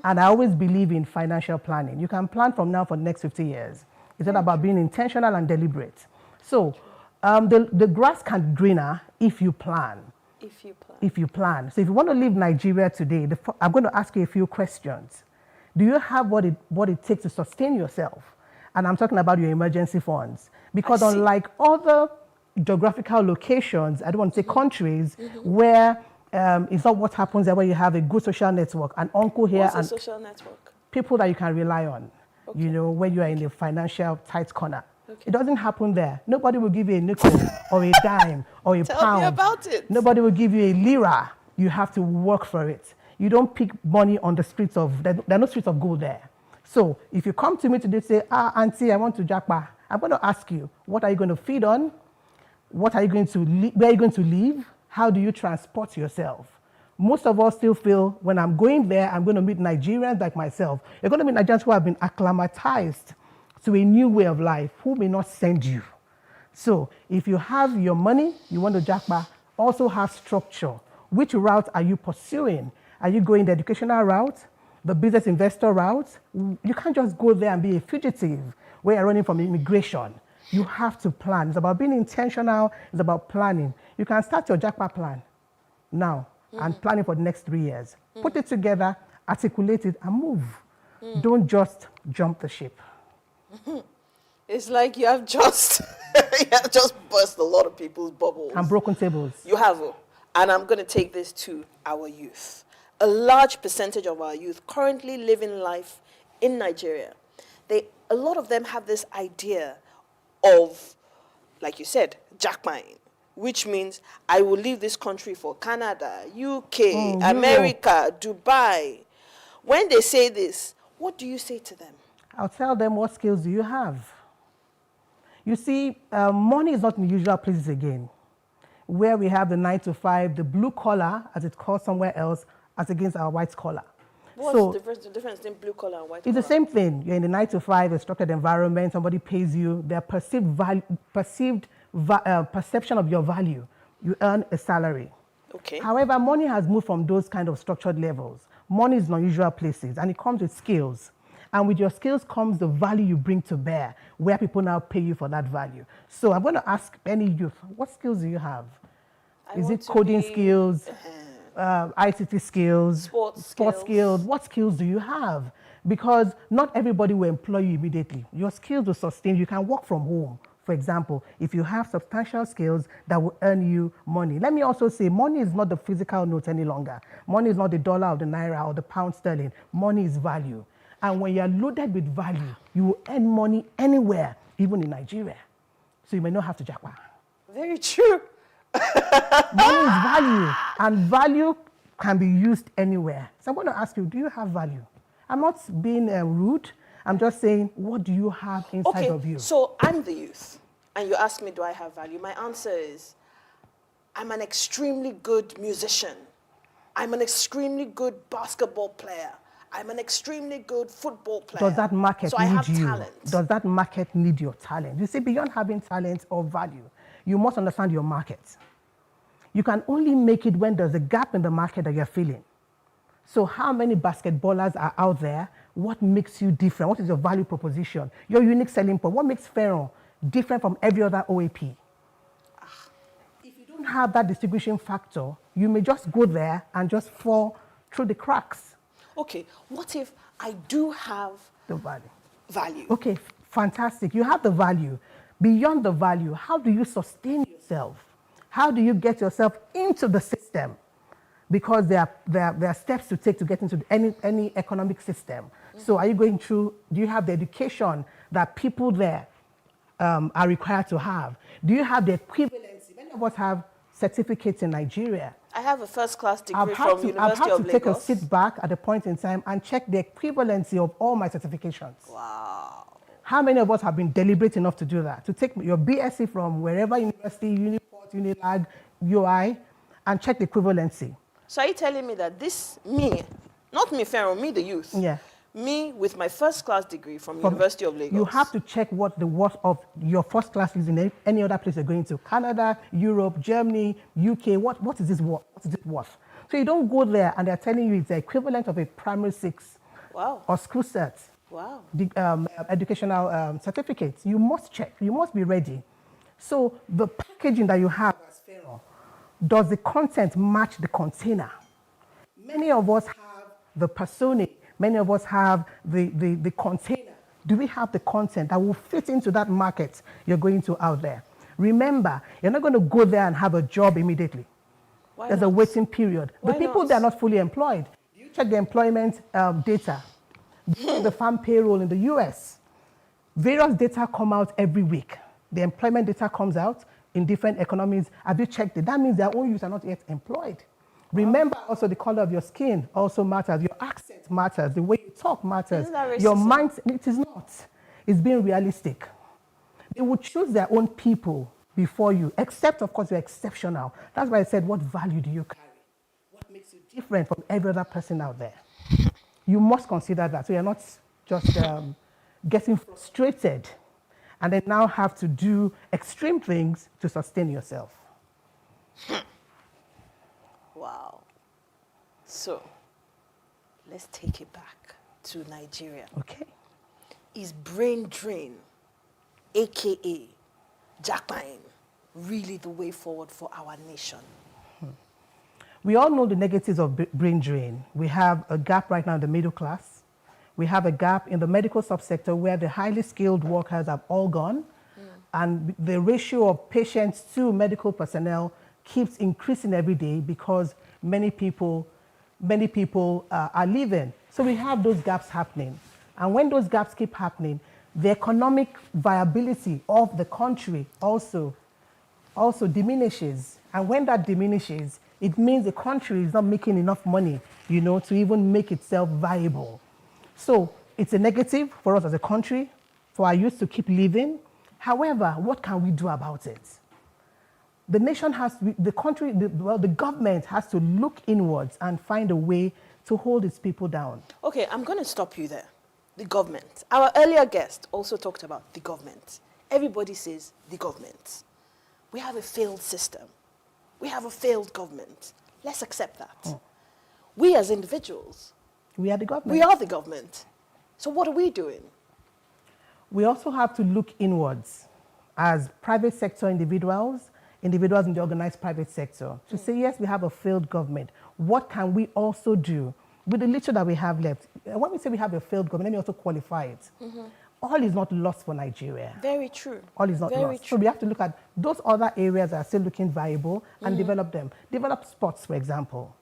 H: and I always believe in financial planning. You can plan from now for the next 50 years. It's all about being intentional and deliberate. So the grass can be greener if you plan. If you plan. So if you want to leave Nigeria today, I'm going to ask you a few questions. Do you have what it takes to sustain yourself? And I'm talking about your emergency funds. Because unlike other geographical locations, I don't want to say countries, where it's not what happens there, where you have a good social network, an uncle here.
I: What's
H: and
I: a social network?
H: People that you can rely on, you know, when you are in a financial tight corner. It doesn't happen there. Nobody will give you a nickel or a dime or a pound.
I: Tell me about it.
H: Nobody will give you a lira. You have to work for it. You don't pick money on the streets of, there are no streets of gold there. So if you come to me today and say, auntie, I want to japa, I'm going to ask you, what are you going to feed on? What are you going to, where are you going to live? How do you transport yourself? Most of us still feel when I'm going there, I'm going to meet Nigerians like myself. You're going to meet Nigerians who have been acclimatized to a new way of life, who may not send you. So if you have your money, you want to japa, also have structure. Which route are you pursuing? Are you going the educational route, the business investor route? You can't just go there and be a fugitive where you're running from immigration. You have to plan. It's about being intentional. It's about planning. You can start your japa plan now and planning for the next 3 years. Put it together, articulate it, and move. Don't just jump the ship.
I: It's like you have just burst a lot of people's bubbles.
H: And broken tables.
I: You have. And I'm going to take this to our youth. A large percentage of our youth currently living life in Nigeria. A lot of them have this idea of, like you said, jackpine, which means I will leave this country for Canada, UK, America, Dubai. When they say this, what do you say to them?
H: I'll tell them, what skills do you have? You see, money is not in the usual places again, where we have the 9 to 5, the blue collar, as it's called somewhere else, as against our white collar.
I: What's the difference between blue collar and white collar?
H: It's the same thing. You're in the 9 to 5, a structured environment, somebody pays you, their perception of your value. You earn a salary.
I: Okay.
H: However, money has moved from those kind of structured levels. Money is in unusual places, and it comes with skills. And with your skills comes the value you bring to bear, where people now pay you for that value. So I'm going to ask any youth, what skills do you have? Is it coding skills, ICT skills, sports skills? What skills do you have? Because not everybody will employ you immediately. Your skills will sustain. You can work from home, for example, if you have substantial skills that will earn you money. Let me also say, money is not the physical note any longer. Money is not the dollar or the naira or the pound sterling. Money is value. And when you're loaded with value, you will earn money anywhere, even in Nigeria. So you may not have to japa.
I: Very true.
H: Money is value, and value can be used anywhere. So I'm going to ask you, do you have value? I'm not being rude. I'm just saying, what do you have inside of you?
I: So I'm the youth, and you ask me, do I have value? My answer is, I'm an extremely good musician. I'm an extremely good basketball player. I'm an extremely good football player.
H: Does that market
I: so
H: need
I: I have
H: you?
I: Talent.
H: Does that market need your talent? You see, beyond having talent or value, you must understand your market. You can only make it when there's a gap in the market that you're feeling. So how many basketballers are out there? What makes you different? What is your value proposition? Your unique selling point? What makes Pharaoh different from every other OAP? If you don't have that distinguishing factor, you may just go there and just fall through the cracks.
I: Okay, what if I do have
H: the value?
I: Value.
H: Okay, Fantastic. You have the value. Beyond the value, how do you sustain yourself? How do you get yourself into the system? Because there are steps to take to get into any economic system. So are you going through, do you have the education that people there are required to have? Do you have the equivalency? Many of us have certificates in Nigeria.
I: I have a first-class degree from University of Lagos.
H: I've had to take a sit back at a point in time and check the equivalency of all my certifications.
I: Wow.
H: How many of us have been deliberate enough to do that? To take your BSc from wherever university, Uniport, Unilag, UI, and check the equivalency.
I: So are you telling me that this, me, not me, Pharaoh, me, the youth,
H: yeah,
I: me with my first-class degree from University of Lagos.
H: You have to check what the worth of your first class is in any other place you're going to. Canada, Europe, Germany, UK, what is this worth? What is it worth? So you don't go there and they're telling you it's the equivalent of a primary 6 or school cert.
I: Wow.
H: The educational certificates. You must check. You must be ready. So the packaging that you have as Pharaoh, does the content match the container? Many of us have the persona. Many of us have the container. Do we have the content that will fit into that market you're going to out there? Remember, you're not going to go there and have a job immediately.
I: Why
H: There's
I: not?
H: a waiting period.
I: Why
H: the people
I: not?
H: that are not fully employed, you check the employment data. The farm payroll in the US. Various data come out every week. The employment data comes out in different economies. Have you checked it? That means their own youth are not yet employed. Remember also the color of your skin also matters. Your accent matters. The way you talk matters.
I: Isn't that racism?
H: Your mind, it is not. It's being realistic. They would choose their own people before you, except of course you're exceptional. That's why I said, what value do you carry? What makes you different from every other person out there? You must consider that. So you're not just getting frustrated and then now have to do extreme things to sustain yourself.
I: Wow. So, let's take it back to Nigeria.
H: Okay.
I: Is brain drain, aka jackpine, really the way forward for our nation?
H: We all know the negatives of brain drain. We have a gap right now in the middle class. We have a gap in the medical subsector where the highly skilled workers have all gone. And the ratio of patients to medical personnel keeps increasing every day because many people are leaving. So we have those gaps happening. And when those gaps keep happening, the economic viability of the country also diminishes. And when that diminishes, it means the country is not making enough money, to even make itself viable. So it's a negative for us as a country, for our youth to keep living. However, what can we do about it? The nation has, the government has to look inwards and find a way to hold its people down.
I: Okay, I'm going to stop you there. The government. Our earlier guest also talked about the government. Everybody says the government. We have a failed system. We have a failed government. Let's accept that. We as individuals,
H: we are the government.
I: We are the government. So what are we doing?
H: We also have to look inwards as private sector individuals in the organized private sector to say, yes, we have a failed government. What can we also do with the little that we have left? When we say we have a failed government, let me also qualify it. All is not lost for Nigeria.
I: Very true.
H: All is not lost.
I: True.
H: So we have to look at those other areas that are still looking viable and develop them. Develop sports, for example.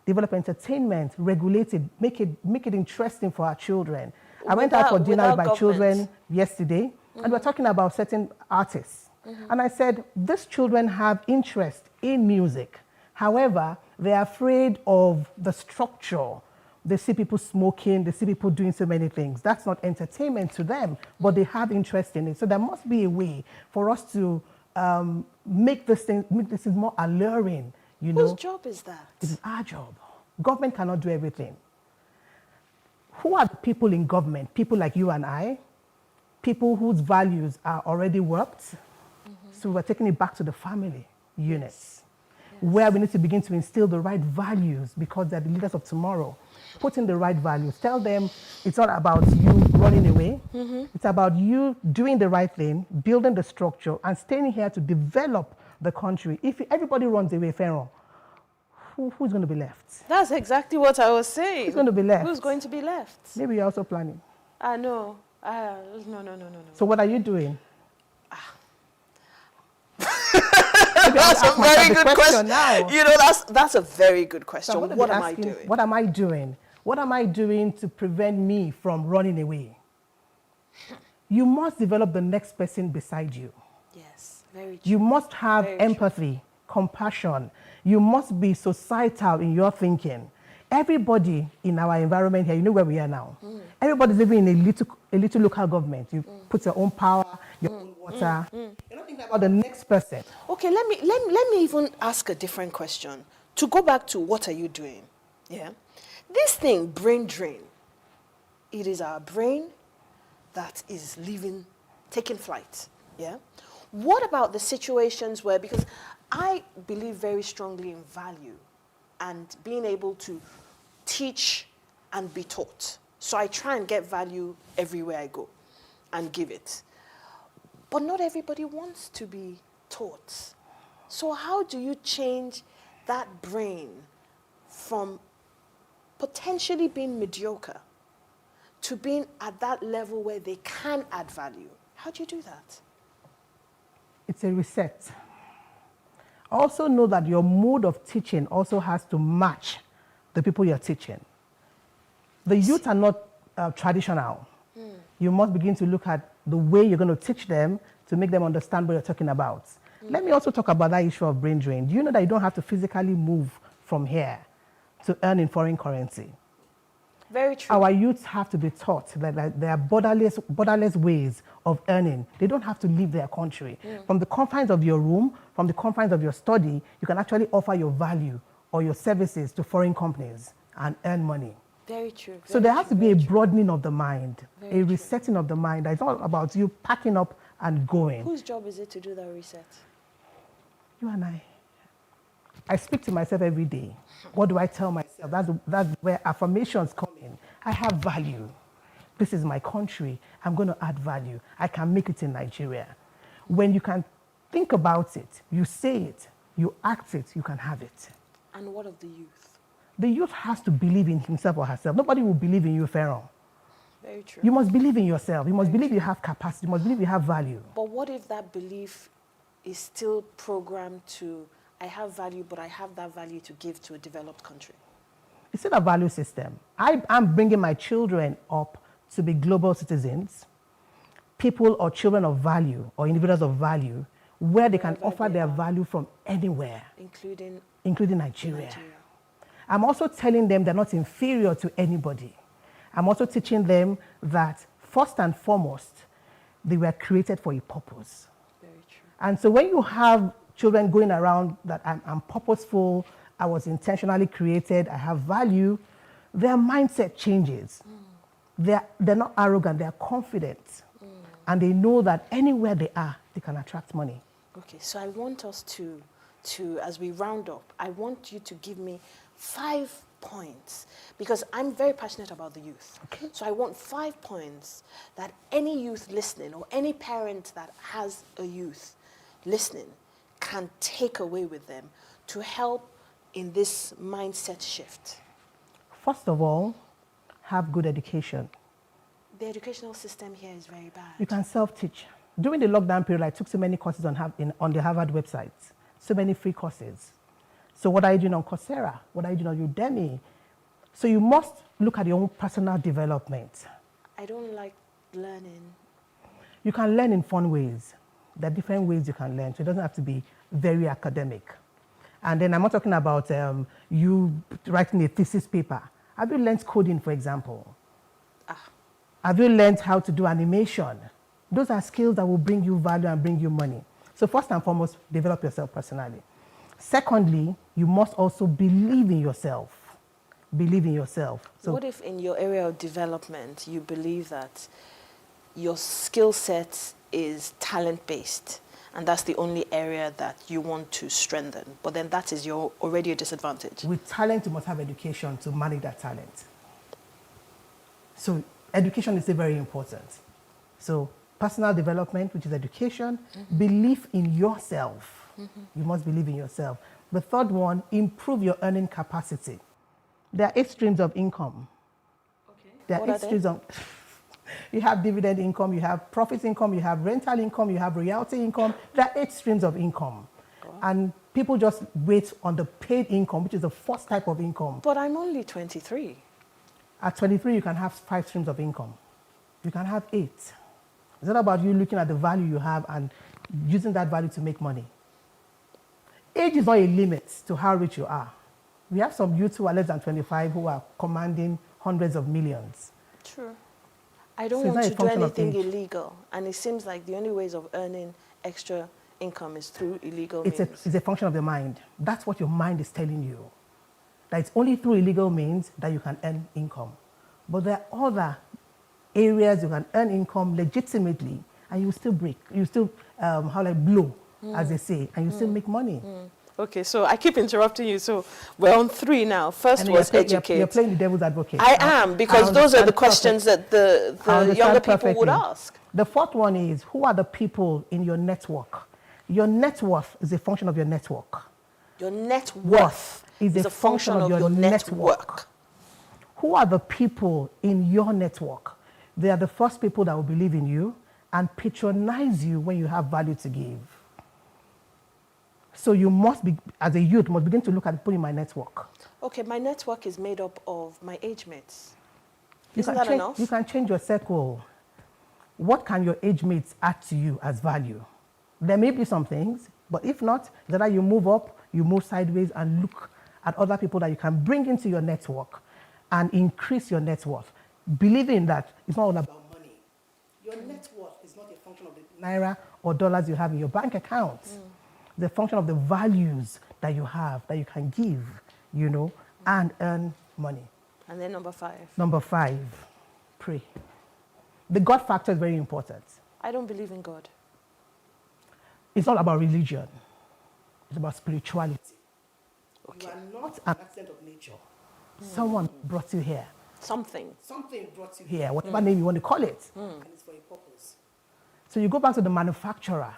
H: Develop entertainment, regulate it, make it interesting for our children. I went out for dinner with my children yesterday, and we're talking about certain artists. And I said, these children have interest in music. However, they're afraid of the structure. They see people smoking, they see people doing so many things. That's not entertainment to them, but they have interest in it. So there must be a way for us to make this thing more alluring.
I: Whose job is that?
H: It is our job. Government cannot do everything. Who are the people in government? People like you and I, people whose values are already worked. So we're taking it back to the family units, where we need to begin to instill the right values because they're the leaders of tomorrow. Put in the right values. Tell them it's not about you running away. It's about you doing the right thing, building the structure, and staying here to develop the country. If everybody runs away, Pharaoh, who's going to be left?
I: That's exactly what I was saying.
H: Who's going to be left?
I: Who's going to be left?
H: Maybe you're also planning.
I: I know. No.
H: So what are you doing?
I: That's a very good question.
H: Now.
I: You know, that's a very good question.
H: So
I: what am I doing?
H: What am I doing? What am I doing to prevent me from running away? You must develop the next person beside you.
I: Yes, very true.
H: You must have
I: very
H: empathy,
I: true.
H: Compassion. You must be societal in your thinking. Everybody in our environment here, you know where we are now. Everybody's living in a little local government. You put your own power, your own water. You're not thinking about the next person.
I: Okay, let me even ask a different question. To go back to what are you doing? Yeah. This thing, brain drain, it is our brain that is taking flight. Yeah. What about the situations where, because I believe very strongly in value and being able to teach and be taught. So I try and get value everywhere I go and give it. But not everybody wants to be taught. So how do you change that brain from potentially being mediocre to being at that level where they can add value? How do you do that?
H: It's a reset. Also know that your mode of teaching also has to match the people you're teaching. The youth are not traditional. You must begin to look at the way you're going to teach them to make them understand what you're talking about. Let me also talk about that issue of brain drain. Do you know that you don't have to physically move from here to earn in foreign currency?
I: Very true.
H: Our youths have to be taught that there are borderless ways of earning. They don't have to leave their country. From the confines of your room, from the confines of your study, you can actually offer your value or your services to foreign companies and earn money.
I: Very true.
H: So there has to be a broadening of the mind, a resetting of the mind. It's not about you packing up and going.
I: Whose job is it to do that reset?
H: You and I. I speak to myself every day. What do I tell myself? That's where affirmations come in. I have value. This is my country. I'm going to add value. I can make it in Nigeria. When you can think about it, you say it, you act it, you can have it.
I: And what of the youth?
H: The youth has to believe in himself or herself. Nobody will believe in you, Pharaoh.
I: Very true.
H: You must believe in yourself. You must believe you have capacity. You must believe you have value.
I: But what if that belief is still programmed to, I have value, but I have that value to give to a developed country?
H: It's still a value system. I'm bringing my children up to be global citizens, people or children of value or individuals of value, where they can offer their value from anywhere, including Nigeria. I'm also telling them they're not inferior to anybody. I'm also teaching them that first and foremost, they were created for a purpose.
I: Very true.
H: And so when you have children going around that I'm purposeful, I was intentionally created, I have value, their mindset changes. They're not arrogant, they're confident. And they know that anywhere they are, they can attract money.
I: Okay, so I want us to as we round up, I want you to give me 5 points, because I'm very passionate about the youth.
H: Okay.
I: So I want 5 points that any youth listening or any parent that has a youth listening can take away with them to help in this mindset shift.
H: First of all, have good education.
I: The educational system here is very bad.
H: You can self-teach. During the lockdown period, I took so many courses on the Harvard website, so many free courses. So what are you doing on Coursera? What are you doing on Udemy? So you must look at your own personal development.
I: I don't like learning.
H: You can learn in fun ways. There are different ways you can learn, so it doesn't have to be very academic. And then I'm not talking about you writing a thesis paper. Have you learned coding, for example? Have you learned how to do animation? Those are skills that will bring you value and bring you money. So first and foremost, develop yourself personally. Secondly, you must also believe in yourself. Believe in yourself. So
I: what if in your area of development, you believe that your skill set is talent-based, and that's the only area that you want to strengthen, but then that is already a disadvantage?
H: With talent, you must have education to manage that talent. So education is very important. So personal development, which is education, belief in yourself. You must believe in yourself. The third one, improve your earning capacity. There are 8 streams of income.
I: Okay.
H: There are 8 streams of You have dividend income, you have profit income, you have rental income, you have royalty income. There are 8 streams of income. And people just wait on the paid income, which is the first type of income.
I: But I'm only 23.
H: At 23, you can have 5 streams of income. You can have 8. It's not about you looking at the value you have and using that value to make money. Age is not a limit to how rich you are. We have some youths who are less than 25 who are commanding hundreds of millions.
I: True. I don't
H: So
I: want
H: it's
I: to
H: not a
I: do
H: function of
I: anything
H: age.
I: illegal. And it seems like the only ways of earning extra income is through illegal
H: It's
I: means.
H: a function of the mind. That's what your mind is telling you. That it's only through illegal means that you can earn income. But there are other areas you can earn income legitimately, and you still break. You still, blow, as they say, and you still make money.
I: Okay, so I keep interrupting you. So we're on 3 now. First
H: And
I: was
H: you're
I: educate.
H: playing the devil's advocate.
I: I am, because those are the
H: understand
I: questions that the
H: I
I: younger
H: understand
I: people would
H: perfectly.
I: ask.
H: The 4th one is, who are the people in your network? Your net worth is a function of your network.
I: Your net worth
H: is a function of your network. Who are the people in your network? They are the first people that will believe in you and patronize you when you have value to give. So you must be, as a youth, must begin to look at people in my network.
I: Okay, my network is made up of my age mates.
H: You
I: Isn't
H: can
I: that
H: change,
I: enough?
H: you can change your circle. What can your age mates add to you as value? There may be some things, but if not, then you move up, you move sideways and look at other people that you can bring into your network and increase your net worth. Believing that it's not all about money. Your net worth is not a function of the naira or dollars you have in your bank account. It's a function of the values that you have, that you can give, and earn money.
I: And then number 5.
H: Number 5, pray. The God factor is very important.
I: I don't believe in God.
H: It's not about religion. It's about spirituality.
I: Okay.
H: You are not an accident of nature. Someone brought you here.
I: Something.
H: Something brought you here, whatever name you want to call it. And it's for a purpose. So you go back to the manufacturer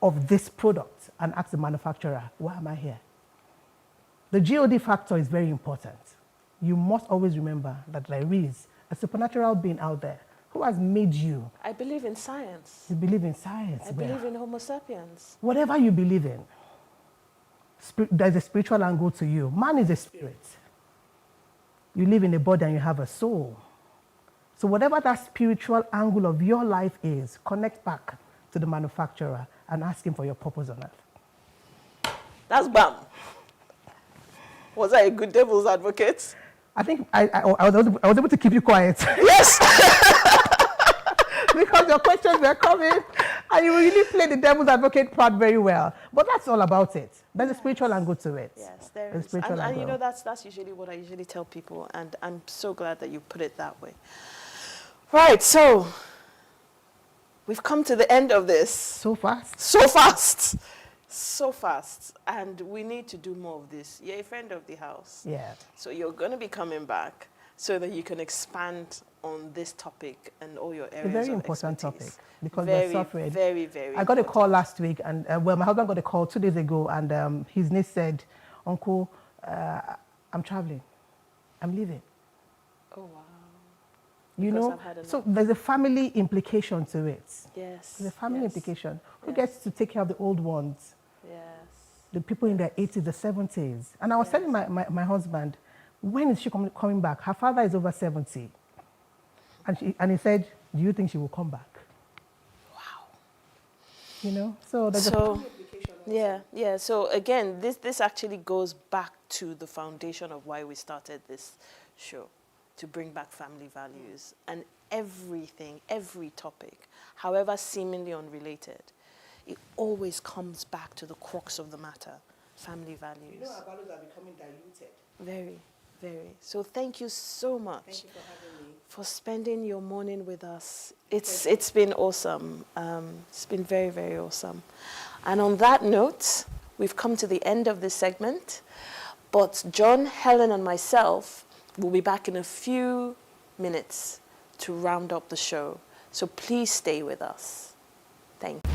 H: of this product and ask the manufacturer, why am I here? The God factor is very important. You must always remember that there is a supernatural being out there who has made you.
I: I believe in science.
H: You believe in science.
I: I believe in Homo sapiens.
H: Whatever you believe in, there's a spiritual angle to you. Man is a spirit. You live in a body and you have a soul. So whatever that spiritual angle of your life is, connect back to the manufacturer and ask him for your purpose on earth.
I: That's bam. Was I a good devil's advocate?
H: I think I was able to keep you quiet.
I: Yes.
H: Because your questions were coming and you really played the devil's advocate part very well. But that's all about it. There's a spiritual angle to it.
I: Yes, there
H: There's a
I: is.
H: spiritual
I: And
H: angle.
I: that's usually what I usually tell people, and I'm so glad that you put it that way. Right, so we've come to the end of this.
H: So fast.
I: So fast. So fast. And we need to do more of this. You're a friend of the house.
H: Yeah.
I: So you're going to be coming back so that you can expand on this topic and all your areas
H: A very
I: of
H: important
I: expertise.
H: topic because
I: very,
H: we're suffering.
I: Very, very
H: I got a
I: important.
H: call last week, and my husband got a call 2 days ago, and his niece said, "Uncle, I'm traveling. I'm leaving."
I: Oh, wow.
H: You
I: Because
H: know,
I: I've had
H: so
I: enough.
H: there's a family implication to it.
I: Yes.
H: There's a family
I: yes,
H: implication. Who
I: yes.
H: gets to take care of the old ones?
I: Yes.
H: The people in their 80s, the 70s. And I was telling my husband, when is she coming back? Her father is over 70. And he said, do you think she will come back?
I: Wow.
H: You know, so there's a family implication.
I: Yeah. So again, this actually goes back to the foundation of why we started this show, to bring back family values. And everything, every topic, however seemingly unrelated, it always comes back to the crux of the matter, family values.
H: You know, our values are becoming diluted.
I: Very, very. So thank you so much.
H: Thank you for having me.
I: For spending your morning with us. It's been awesome. It's been very, very awesome. And on that note, we've come to the end of this segment. But John, Helen, and myself will be back in a few minutes to round up the show. So please stay with us. Thank you.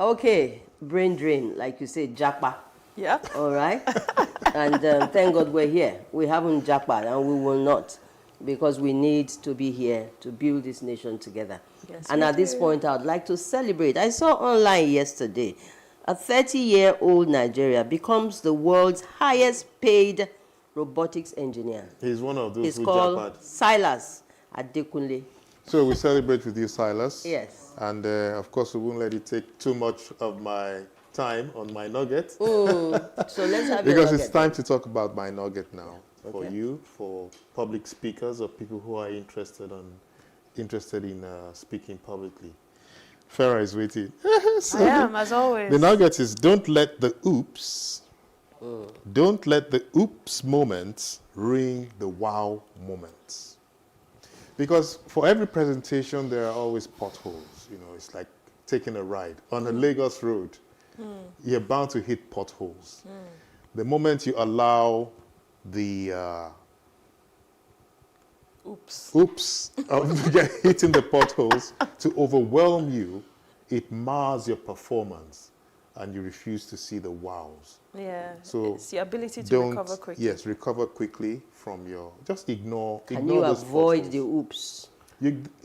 C: Okay, brain drain, like you say, japa.
I: Yeah.
C: All right? And thank God we're here. We haven't jackpot, and we will not, because we need to be here to build this nation together.
I: Yes,
C: and
I: we
C: at this
I: do.
C: point, I would like to celebrate. I saw online yesterday, a 30-year-old Nigeria becomes the world's highest paid robotics engineer.
B: He's one of those
C: He's
B: who
C: called
B: jackpot.
C: Silas Adekunle.
B: So we celebrate with you, Silas.
C: Yes.
B: And of course, we won't let it take too much of my time on my nugget.
C: So let's have your
B: Because it's
C: nugget.
B: time to talk about my nugget now. For
C: Okay.
B: you, for public speakers or people who are interested in speaking publicly. Farah is waiting. So
I: I am, as always.
B: the nugget is don't let the oops moments ruin the wow moments. Because for every presentation, there are always potholes. You know, it's like taking a ride. On a Lagos road, you're bound to hit potholes. The moment you allow the oops of hitting the potholes to overwhelm you, it mars your performance and you refuse to see the wows.
I: Yeah.
B: So
I: it's the ability to
B: don't,
I: recover quickly.
B: Yes, recover quickly from your, just ignore
C: Can you
B: those
C: avoid
B: potholes.
C: the oops?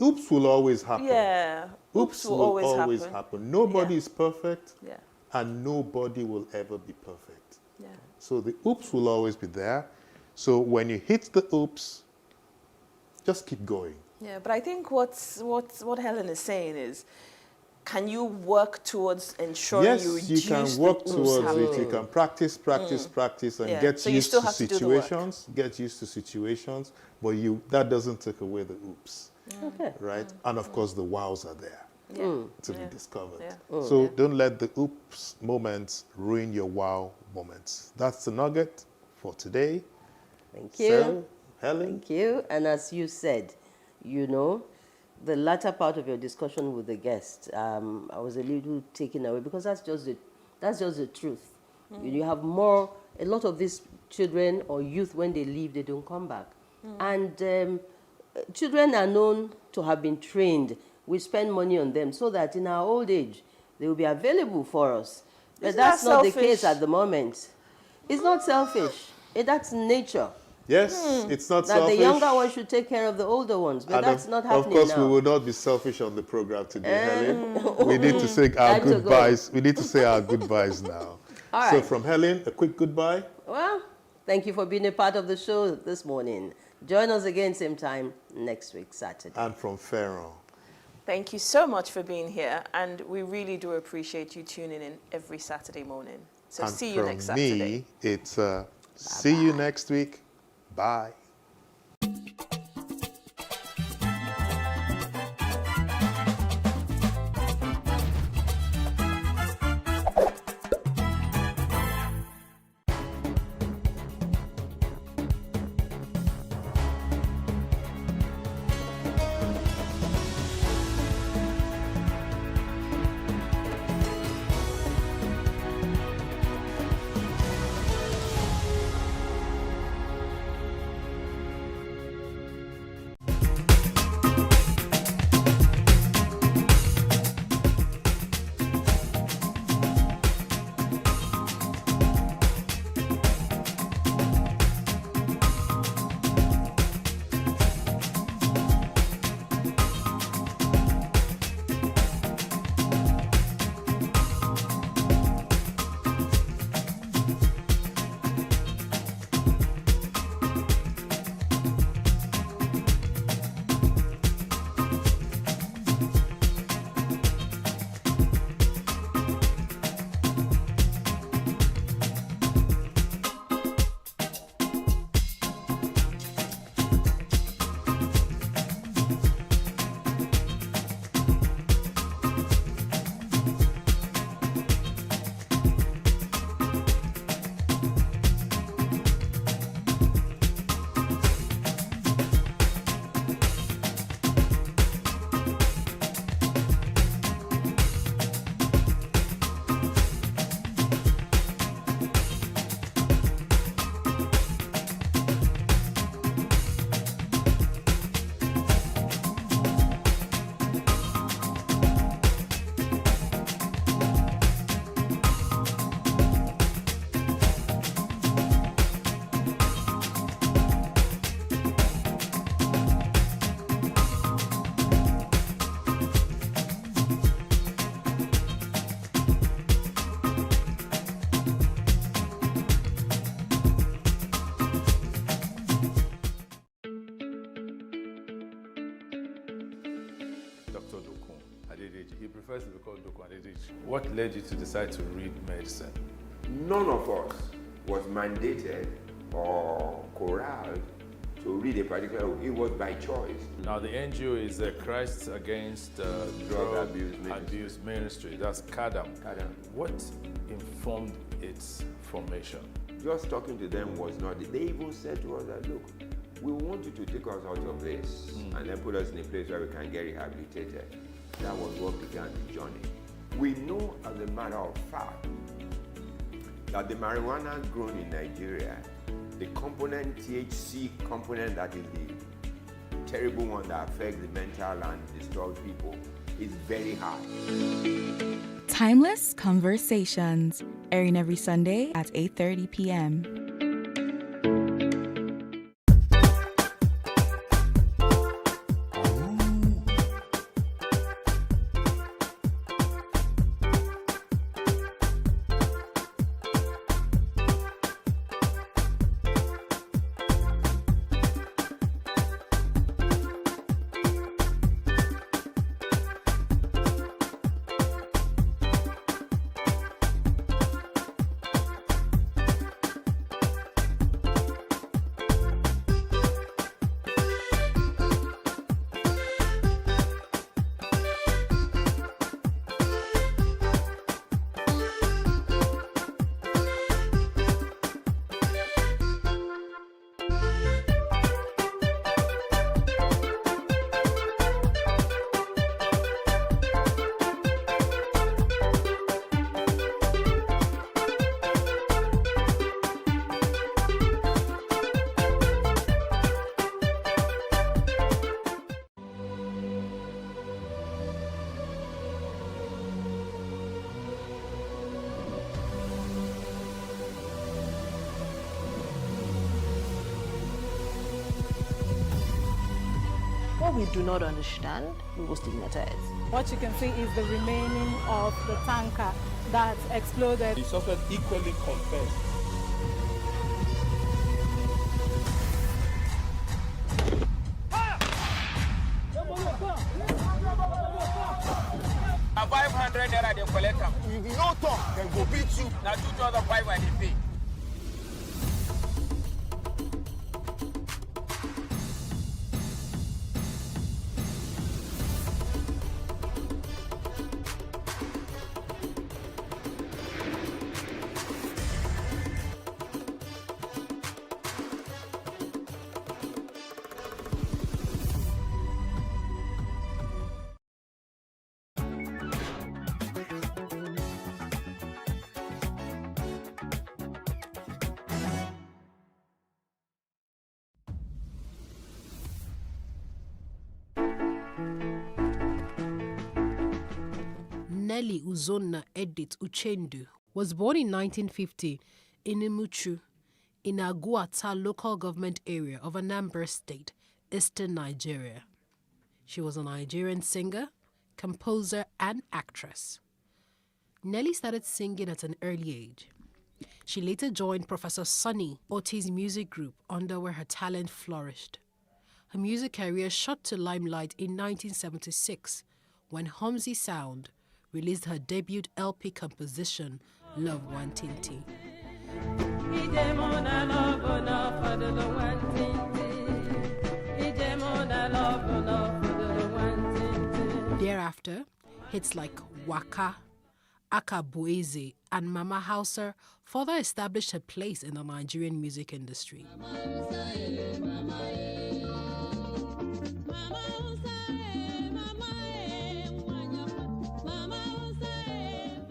B: Oops will always happen.
I: Yeah.
B: Oops will always happen. Nobody
I: Yeah.
B: is perfect,
I: Yeah.
B: and nobody will ever be perfect.
I: Yeah.
B: So the oops will always be there. So when you hit the oops, just keep going.
I: Yeah, but I think what Helen is saying is, can you work towards ensuring
B: Yes,
I: you reduce
B: you can
I: the
B: work
I: oops
B: towards it.
I: happening?
B: You can practice, and
I: Yeah.
B: get
I: So you
B: used
I: still
B: to
I: have to do the work.
B: situations. Get used to situations, but that doesn't take away the oops,
C: Okay.
B: right? And of course, the wows are there
I: Yeah.
B: to be
I: Yeah.
B: discovered.
I: Yeah.
B: So don't let the oops moments ruin your wow moments. That's the nugget for today.
C: Thank you.
B: Sarah, Helen.
C: Thank you. And as you said, you know, the latter part of your discussion with the guest, I was a little taken away because that's just the truth. You have a lot of these children or youth, when they leave, they don't come back. And children are known to have been trained. We spend money on them so that in our old age, they will be available for us. But
I: Isn't
C: that's
I: that
C: not the
I: selfish?
C: case at the moment. It's not selfish. That's nature.
B: Yes, it's not
C: That
B: selfish.
C: the younger ones should take care of the older ones, but
B: And
C: that's not
B: of
C: happening
B: course,
C: now.
B: we will not be selfish on the program today, Helen. We need to say our
C: Time to go.
B: goodbyes. We need to say our goodbyes now.
C: All
B: So
C: right.
B: from Helen, a quick goodbye.
C: Well, thank you for being a part of the show this morning. Join us again same time next week, Saturday.
B: And from Pharaoh.
I: Thank you so much for being here, and we really do appreciate you tuning in every Saturday morning. So
B: And
I: see you
B: from
I: next Saturday.
B: me, it's see you next week. Bye.
J: Adedeji. He prefers to be called Doko Adedeji. What led you to decide to read medicine?
K: None of us was mandated or corralled to read a particular book. It was by choice.
J: Now the NGO is Christ Against Drug Abuse Ministry. That's CADAM. What informed its formation?
K: Just talking to them was not. They even said to us that, look, we want you to take us out of this and then put us in a place where we can get rehabilitated. That was what began the journey. We know, as a matter of fact, that the marijuana grown in Nigeria, the component, THC component, that is the terrible one that affects the mental and disturbed people, is very high.
L: Timeless Conversations, airing every Sunday at 8:30 p.m.
M: What we do not understand, we will stigmatize.
N: What you can see is the remaining of the tanker that exploded.
O: The suspect equally confessed.
P: A 500 naira they collect them.
Q: You no talk, then go beat you.
P: Now 2,500 they pay.
R: Nelly Uzonna Edith Uchendu was born in 1950 in Imuchu, in Aguata local government area of Anambra State, eastern Nigeria. She was a Nigerian singer, composer, and actress. Nelly started singing at an early age. She later joined Professor Sonny Oti's music group, under where her talent flourished. Her music career shot to limelight in 1976 when Homzy Sound released her debut LP composition, Love Wantinti. Thereafter, hits like Waka, Akabueze, and Mama Hauser further established her place in the Nigerian music industry.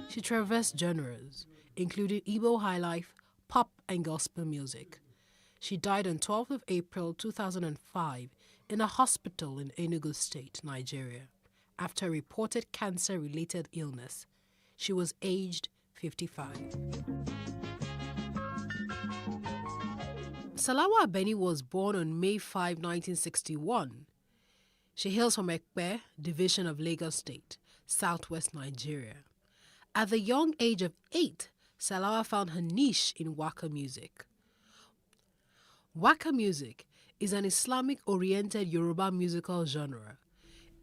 R: She traversed genres, including Igbo highlife, pop, and gospel music. She died on 12th of April 2005 in a hospital in Enugu State, Nigeria, after a reported cancer-related illness. She was aged 55. Salawa Abeni was born on May 5, 1961. She hails from Ekpe, division of Lagos State, southwest Nigeria. At the young age of 8, Salawa found her niche in Waka music. Waka music is an Islamic-oriented Yoruba musical genre,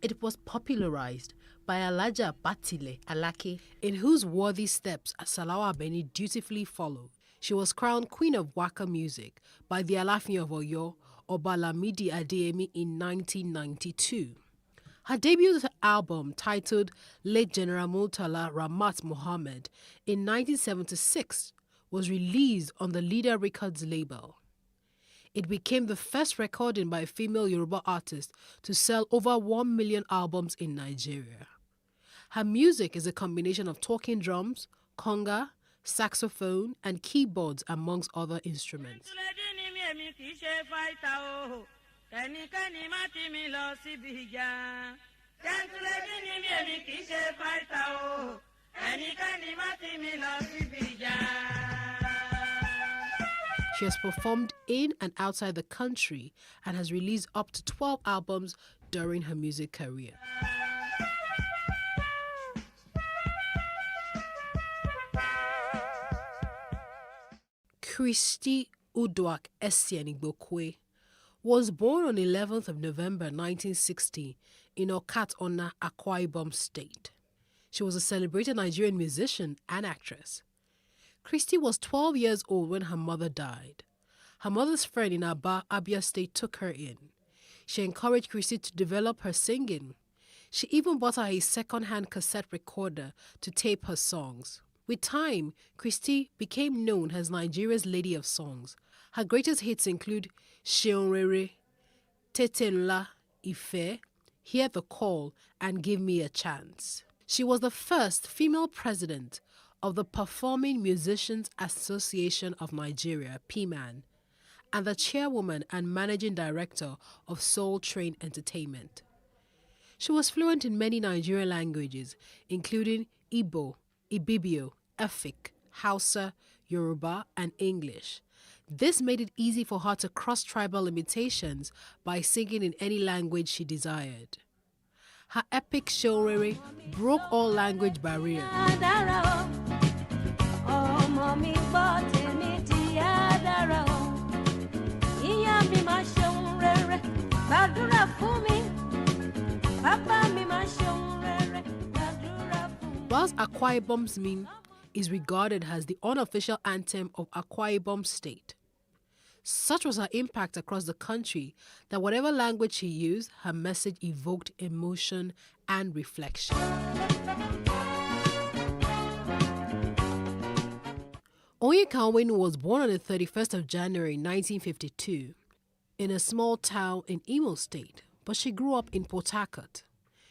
R: It was popularized by Alaja Batile Alake, in whose worthy steps Salawa Beni dutifully followed. She was crowned Queen of Waka Music by the Alafin of Oyo, Obalamidi Adeyemi, in 1992. Her debut album, titled Late General Murtala Ramat Mohammed, in 1976, was released on the Leader Records label. It became the first recording by a female Yoruba artist to sell over 1 million albums in Nigeria. Her music is a combination of talking drums, conga, saxophone, and keyboards, amongst other instruments. She has performed in and outside the country and has released up to 12 albums during her music career. Christy Uduak Esienigbokwe was born on 11th of November 1960 in Okat-Ona, Akwa Ibom State. She was a celebrated Nigerian musician and actress. Christy was 12 years old when her mother died. Her mother's friend in Aba, Abia State, took her in. She encouraged Christy to develop her singing. She even bought her a second-hand cassette recorder to tape her songs. With time, Christy became known as Nigeria's Lady of Songs. Her greatest hits include Sheon Rere, Tete Nla, Ife, Hear the Call, and Give Me a Chance. She was the first female president of the Performing Musicians Association of Nigeria, PMAN, and the chairwoman and managing director of Soul Train Entertainment. She was fluent in many Nigerian languages, including Igbo, Ibibio, Efik, Hausa, Yoruba, and English. This made it easy for her to cross tribal limitations by singing in any language she desired. Her epic Shorere broke all language barriers. Whilst Akwa Ibom's Min is regarded as the unofficial anthem of Akwa Ibom State, such was her impact across the country that whatever language she used, her message evoked emotion and reflection. Onyeka Onwenu was born on the 31st of January 1952 in a small town in Imo State, but she grew up in Port Harcourt.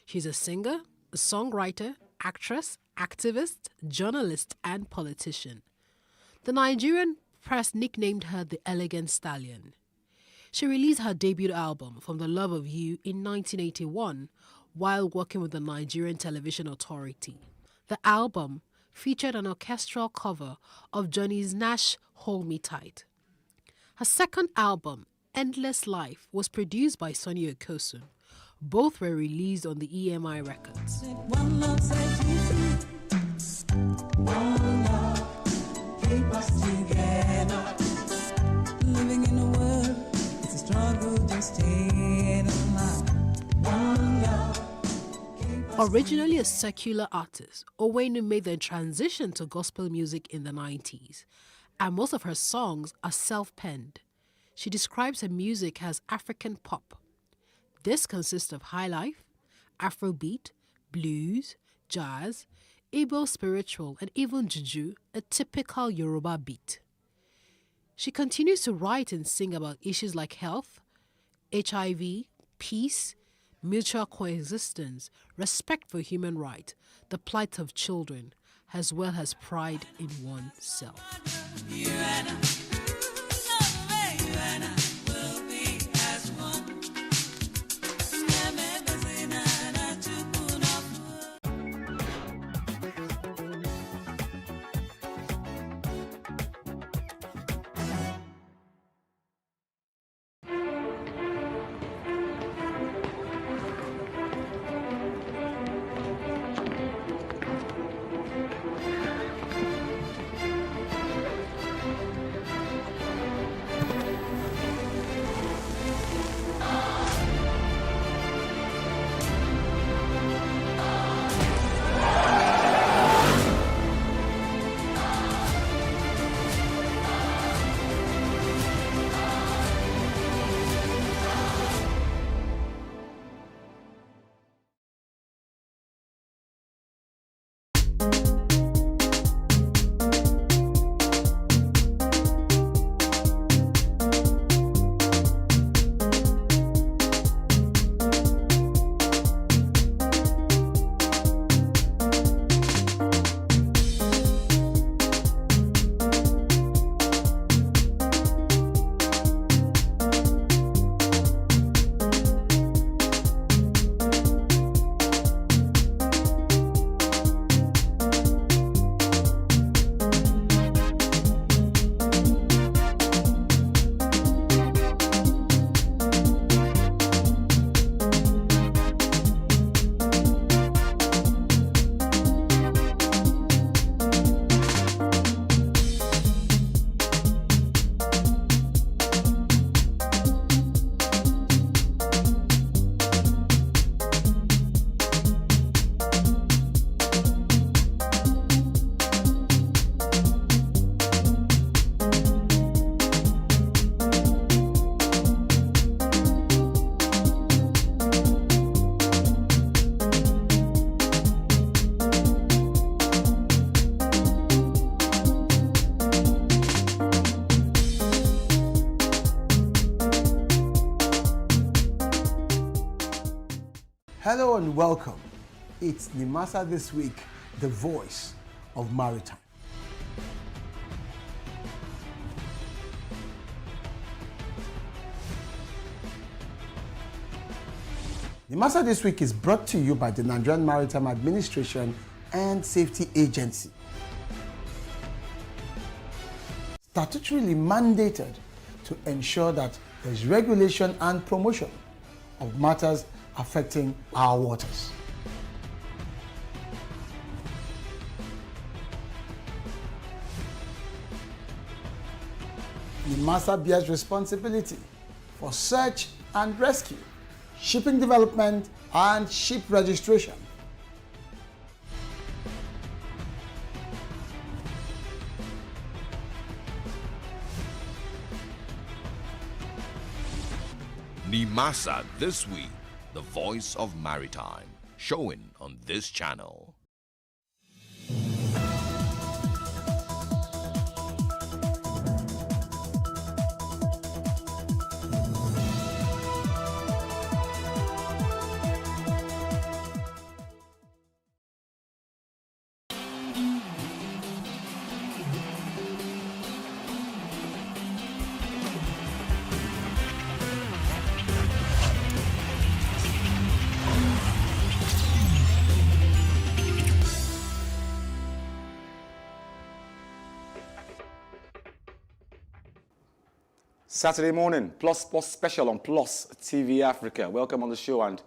R: She's a singer, a songwriter, actress, activist, journalist, and politician. The Nigerian press nicknamed her the Elegant Stallion. She released her debut album, From the Love of You, in 1981 while working with the Nigerian Television Authority. The album featured an orchestral cover of Johnny's Nash Hold Me Tight. Her second album, Endless Life, was produced by Sonny Okosun. Both were released on the EMI Records.
S: One love set you free. One love keep us together. Living in a world, it's a struggle just staying alive. One love.
R: Originally a secular artist, Onwenu made the transition to gospel music in the 90s, and most of her songs are self-penned. She describes her music as African pop. This consists of highlife, Afrobeat, blues, jazz, Igbo spiritual, and even juju, a typical Yoruba beat. She continues to write and sing about issues like health, HIV, peace, mutual coexistence, respect for human rights, the plight of children, as well as pride in oneself.
T: Hello and welcome. It's Nimasa This Week, the voice of maritime. Nimasa This Week is brought to you by the Nigerian Maritime Administration and Safety Agency. Statutorily mandated to ensure that there's regulation and promotion of matters affecting our waters. NIMASA bears responsibility for search and rescue, shipping development, and ship registration.
U: NIMASA This Week, the voice of maritime, showing on this channel.
V: Saturday morning, Plus Sports Special on Plus TV Africa. Welcome on the show. And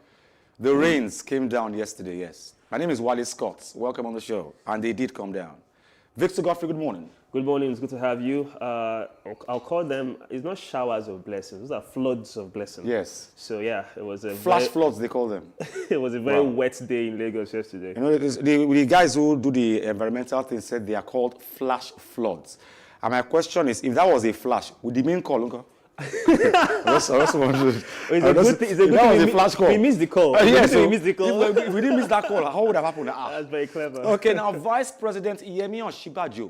V: the rains came down yesterday, yes. My name is Wally Scott. Welcome on the show. And they did come down. Victor Godfrey, good morning.
W: Good morning. It's good to have you. I'll call them, it's not showers of blessings. Those are floods of blessings.
V: Yes.
W: So, yeah, it was a
V: Flash floods, they call them.
W: It was a very wet day in Lagos yesterday.
V: You know, the guys who do the environmental thing said they are called flash floods. And my question is, if that was a flash, would the main call, uncle? I also wondered.
W: It's a good thing.
V: That was a flash call.
W: We missed the call.
V: Yes,
W: we missed the call.
V: If we didn't miss that call, how would have happened?
W: That's very clever.
V: Okay, now Vice President Yemi Osinbajo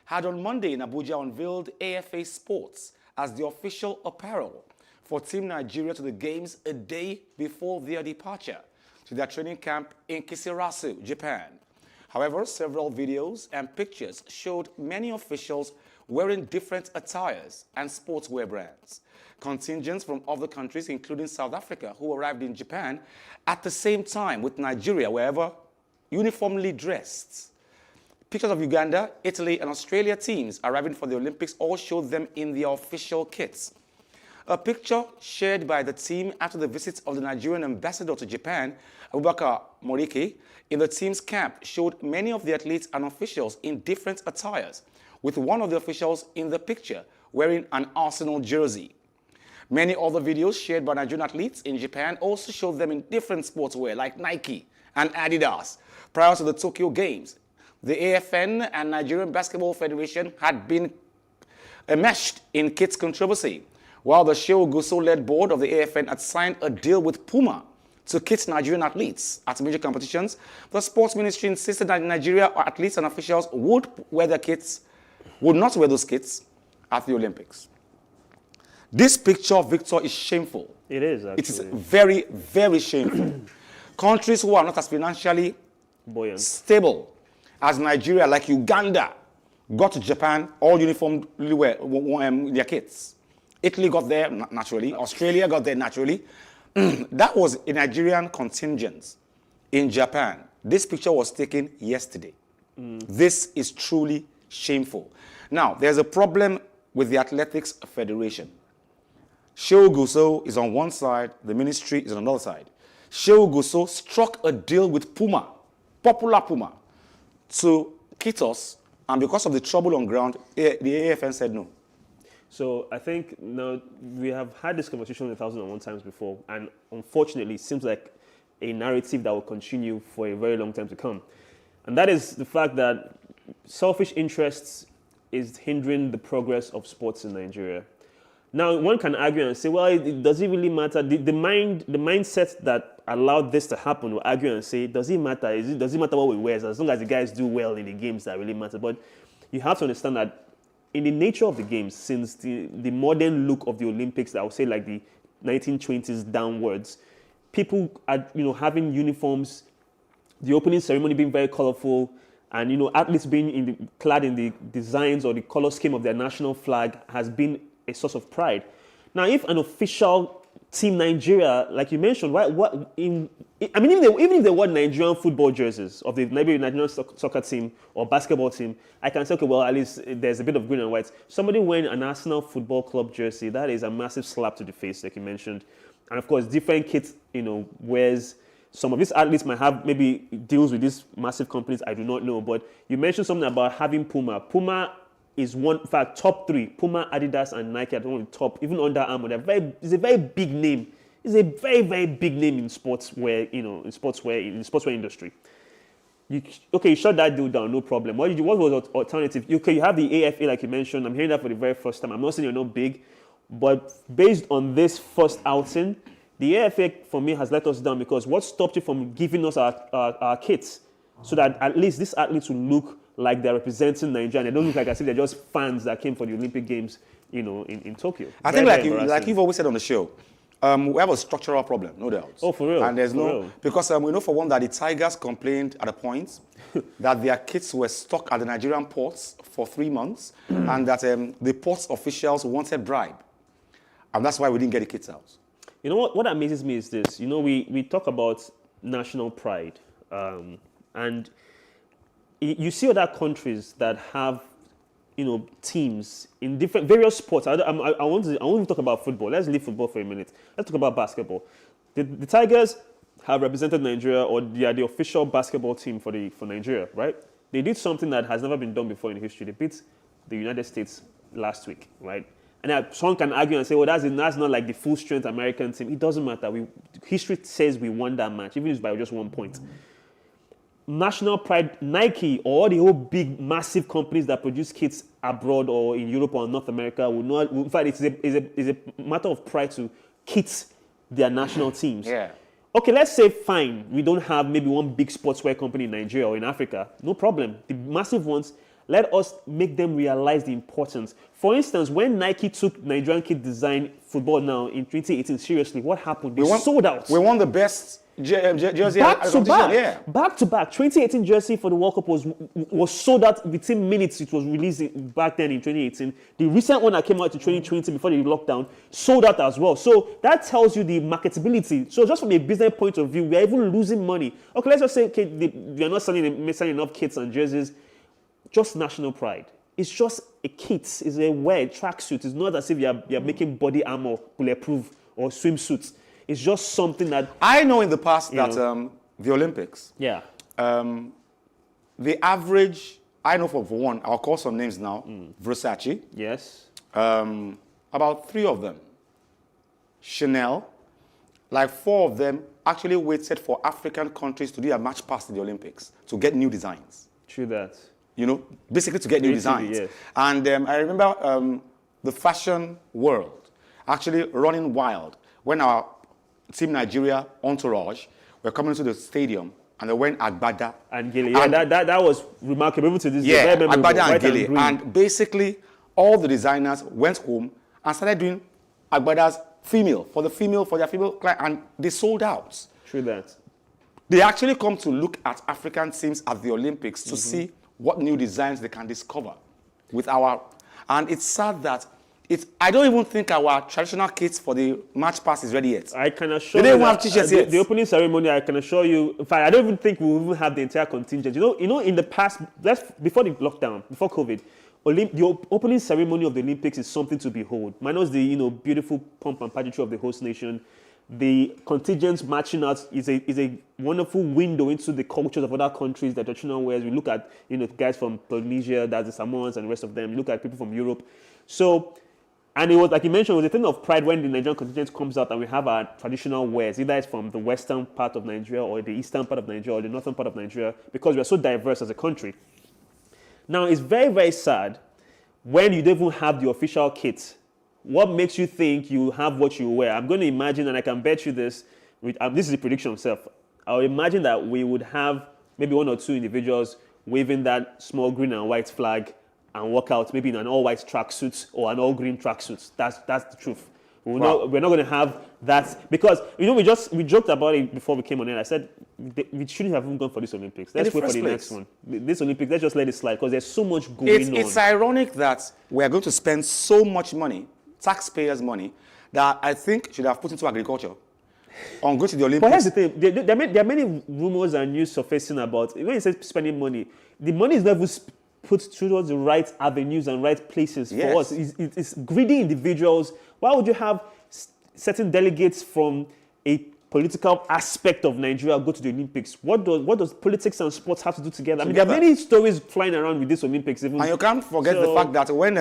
V: had on Monday in Abuja unveiled AFA Sports as the official apparel for Team Nigeria to the games a day before their departure to their training camp in Kisarasu, Japan. However, several videos and pictures showed many officials wearing different attires and sportswear brands. Contingents from other countries, including South Africa, who arrived in Japan at the same time with Nigeria, wherever uniformly dressed. Pictures of Uganda, Italy, and Australia teams arriving for the Olympics all showed them in their official kits. A picture shared by the team after the visit of the Nigerian ambassador to Japan, Abubakar Moriki, in the team's camp showed many of the athletes and officials in different attires, with one of the officials in the picture wearing an Arsenal jersey. Many other videos shared by Nigerian athletes in Japan also showed them in different sportswear like Nike and Adidas. Prior to the Tokyo Games, the AFN and Nigerian Basketball Federation had been enmeshed in kits controversy, while the Shehu Guso-led board of the AFN had signed a deal with Puma to kit Nigerian athletes at major competitions. The sports ministry insisted that Nigeria athletes and officials would not wear those kits at the Olympics. This picture, Victor, is shameful.
W: It is, actually.
V: It is very, very shameful. Countries who are not as financially stable as Nigeria, like Uganda, got to Japan, all uniformly wear their kits. Italy got there naturally. Australia got there naturally. That was a Nigerian contingent in Japan. This picture was taken yesterday. This is truly shameful. Now, there's a problem with the Athletics Federation. Shehu Guso is on one side, the ministry is on another side. Shehu Guso struck a deal with Puma, popular Puma, to kit us, and because of the trouble on ground, the AFN said no.
W: So I think we have had this conversation 1,001 times before, and unfortunately, it seems like a narrative that will continue for a very long time to come. And that is the fact that selfish interests is hindering the progress of sports in Nigeria. Now, one can argue and say, well, does it really matter? The mindset that allowed this to happen will argue and say, does it matter? Does it matter what we wear? As long as the guys do well in the games, that really matter. But you have to understand that in the nature of the games, since the modern look of the Olympics, I would say like the 1920s downwards, people are, having uniforms, the opening ceremony being very colorful, and, athletes being clad in the designs or the color scheme of their national flag has been a source of pride. Now, if an official Team Nigeria, like you mentioned, even if they wore Nigerian football jerseys of the Nigerian soccer team or basketball team, I can say, okay, well, at least there's a bit of green and white. Somebody wearing an Arsenal Football Club jersey, that is a massive slap to the face, like you mentioned. And of course, different kits, wears. Some of these athletes might have maybe deals with these massive companies, I do not know. But you mentioned something about having Puma. Puma is in fact, top three. Puma, Adidas, and Nike are the top. Even Under Armour, it's a very big name. It's a very, very big name in sportswear, in the sportswear industry. You shut that deal down, no problem. What was the alternative? Okay, you have the AFA, like you mentioned. I'm hearing that for the very first time. I'm not saying you're not big, but based on this first outing, the AFA, for me, has let us down because what stopped you from giving us our kits so that at least these athletes will look like they're representing Nigeria. They don't look like as if they're just fans that came for the Olympic Games, in Tokyo.
V: I think like you've always said on the show, we have a structural problem, no doubt.
W: Oh, for real?
V: And there's because we know for one that the Tigers complained at a point that their kits were stuck at the Nigerian ports for 3 months and that the ports officials wanted bribe. And that's why we didn't get the kits out.
W: You know what amazes me is this. We talk about national pride, and you see other countries that have, teams in various sports. I want to talk about football. Let's leave football for a minute. Let's talk about basketball. The Tigers have represented Nigeria, or they are the official basketball team for Nigeria, right? They did something that has never been done before in history. They beat the United States last week, right? And someone can argue and say, well, that's not like the full strength American team. It doesn't matter. History says we won that match, even if it's by just 1 point. National pride, Nike, or the whole big, massive companies that produce kits abroad or in Europe or North America will not. In fact, it's a matter of pride to kit their national teams.
V: Yeah.
W: Okay, let's say fine, we don't have maybe one big sportswear company in Nigeria or in Africa. No problem. The massive ones, let us make them realize the importance. For instance, when Nike took Nigerian kit design football now in 2018 seriously, what happened? They sold out.
V: We won the best jersey
W: back to back.
V: Yeah.
W: Back to back. 2018 jersey for the World Cup was sold out within minutes. It was released back then in 2018. The recent one that came out in 2020 before the lockdown sold out as well. So that tells you the marketability. So just from a business point of view, we are even losing money. Okay, let's just say we are not selling enough kits and jerseys. Just national pride. It's just a kit. It's a tracksuit. It's not as if you're making body armor, bulletproof, or swimsuits. It's just something that...
V: I know in the past that the Olympics...
W: Yeah.
V: The average... I know for one, I'll call some names now. Versace.
W: Yes.
V: About 3 of them. Chanel. Like 4 of them actually waited for African countries to do a match past in the Olympics to get new designs.
W: True that.
V: Basically to get new designs.
W: Yes.
V: And I remember the fashion world actually running wild when our Team Nigeria entourage were coming to the stadium and they went Agbada.
W: And Gele. Yeah, that was remarkable. Even to this
V: yeah,
W: day.
V: Agbada and Gele. And basically, all the designers went home and started doing Agbada's for their female client, and they sold out.
W: True that.
V: They actually come to look at African teams at the Olympics to see what new designs they can discover with our... And it's sad that I don't even think our traditional kits for the match pass is ready yet.
W: I can assure
V: they
W: you
V: don't have t-shirts yet.
W: The opening ceremony, I can assure you, in fact, I don't even think we'll even have the entire contingent. In the past, before the lockdown, before COVID, the opening ceremony of the Olympics is something to behold. Minus the beautiful pomp and pageantry of the host nation, the contingents marching out is a wonderful window into the cultures of other countries, the traditional wares. We look at guys from Polynesia, that's the Samoans and the rest of them. You look at people from Europe. So, and it was, like you mentioned, it was a thing of pride when the Nigerian contingent comes out and we have our traditional wares, either it's from the western part of Nigeria or the eastern part of Nigeria or the northern part of Nigeria, because we are so diverse as a country. Now, it's very, very sad when you don't even have the official kit. What makes you think you have what you wear? I'm going to imagine, and I can bet you this, this is a prediction itself. I'll imagine that we would have maybe 1 or 2 individuals waving that small green and white flag and walk out maybe in an all-white tracksuit or an all-green tracksuit. That's the truth. We're not going to have that because we joked about it before we came on air. I said we shouldn't have even gone for this Olympics. Let's wait for the next one. This Olympics, let's just let it slide because there's so much going on.
V: It's ironic that we are going to spend so much money, taxpayers' money, that I think should have put into agriculture on going to the Olympics.
W: But here's the thing: there are many rumors and news surfacing about when you say spending money. The money is never put towards the right avenues and right places for us. It's greedy individuals. Why would you have certain delegates from a political aspect of Nigeria go to the Olympics? What does politics and sports have to do together? I mean, there are many stories flying around with this Olympics.
V: And you can't forget the fact that when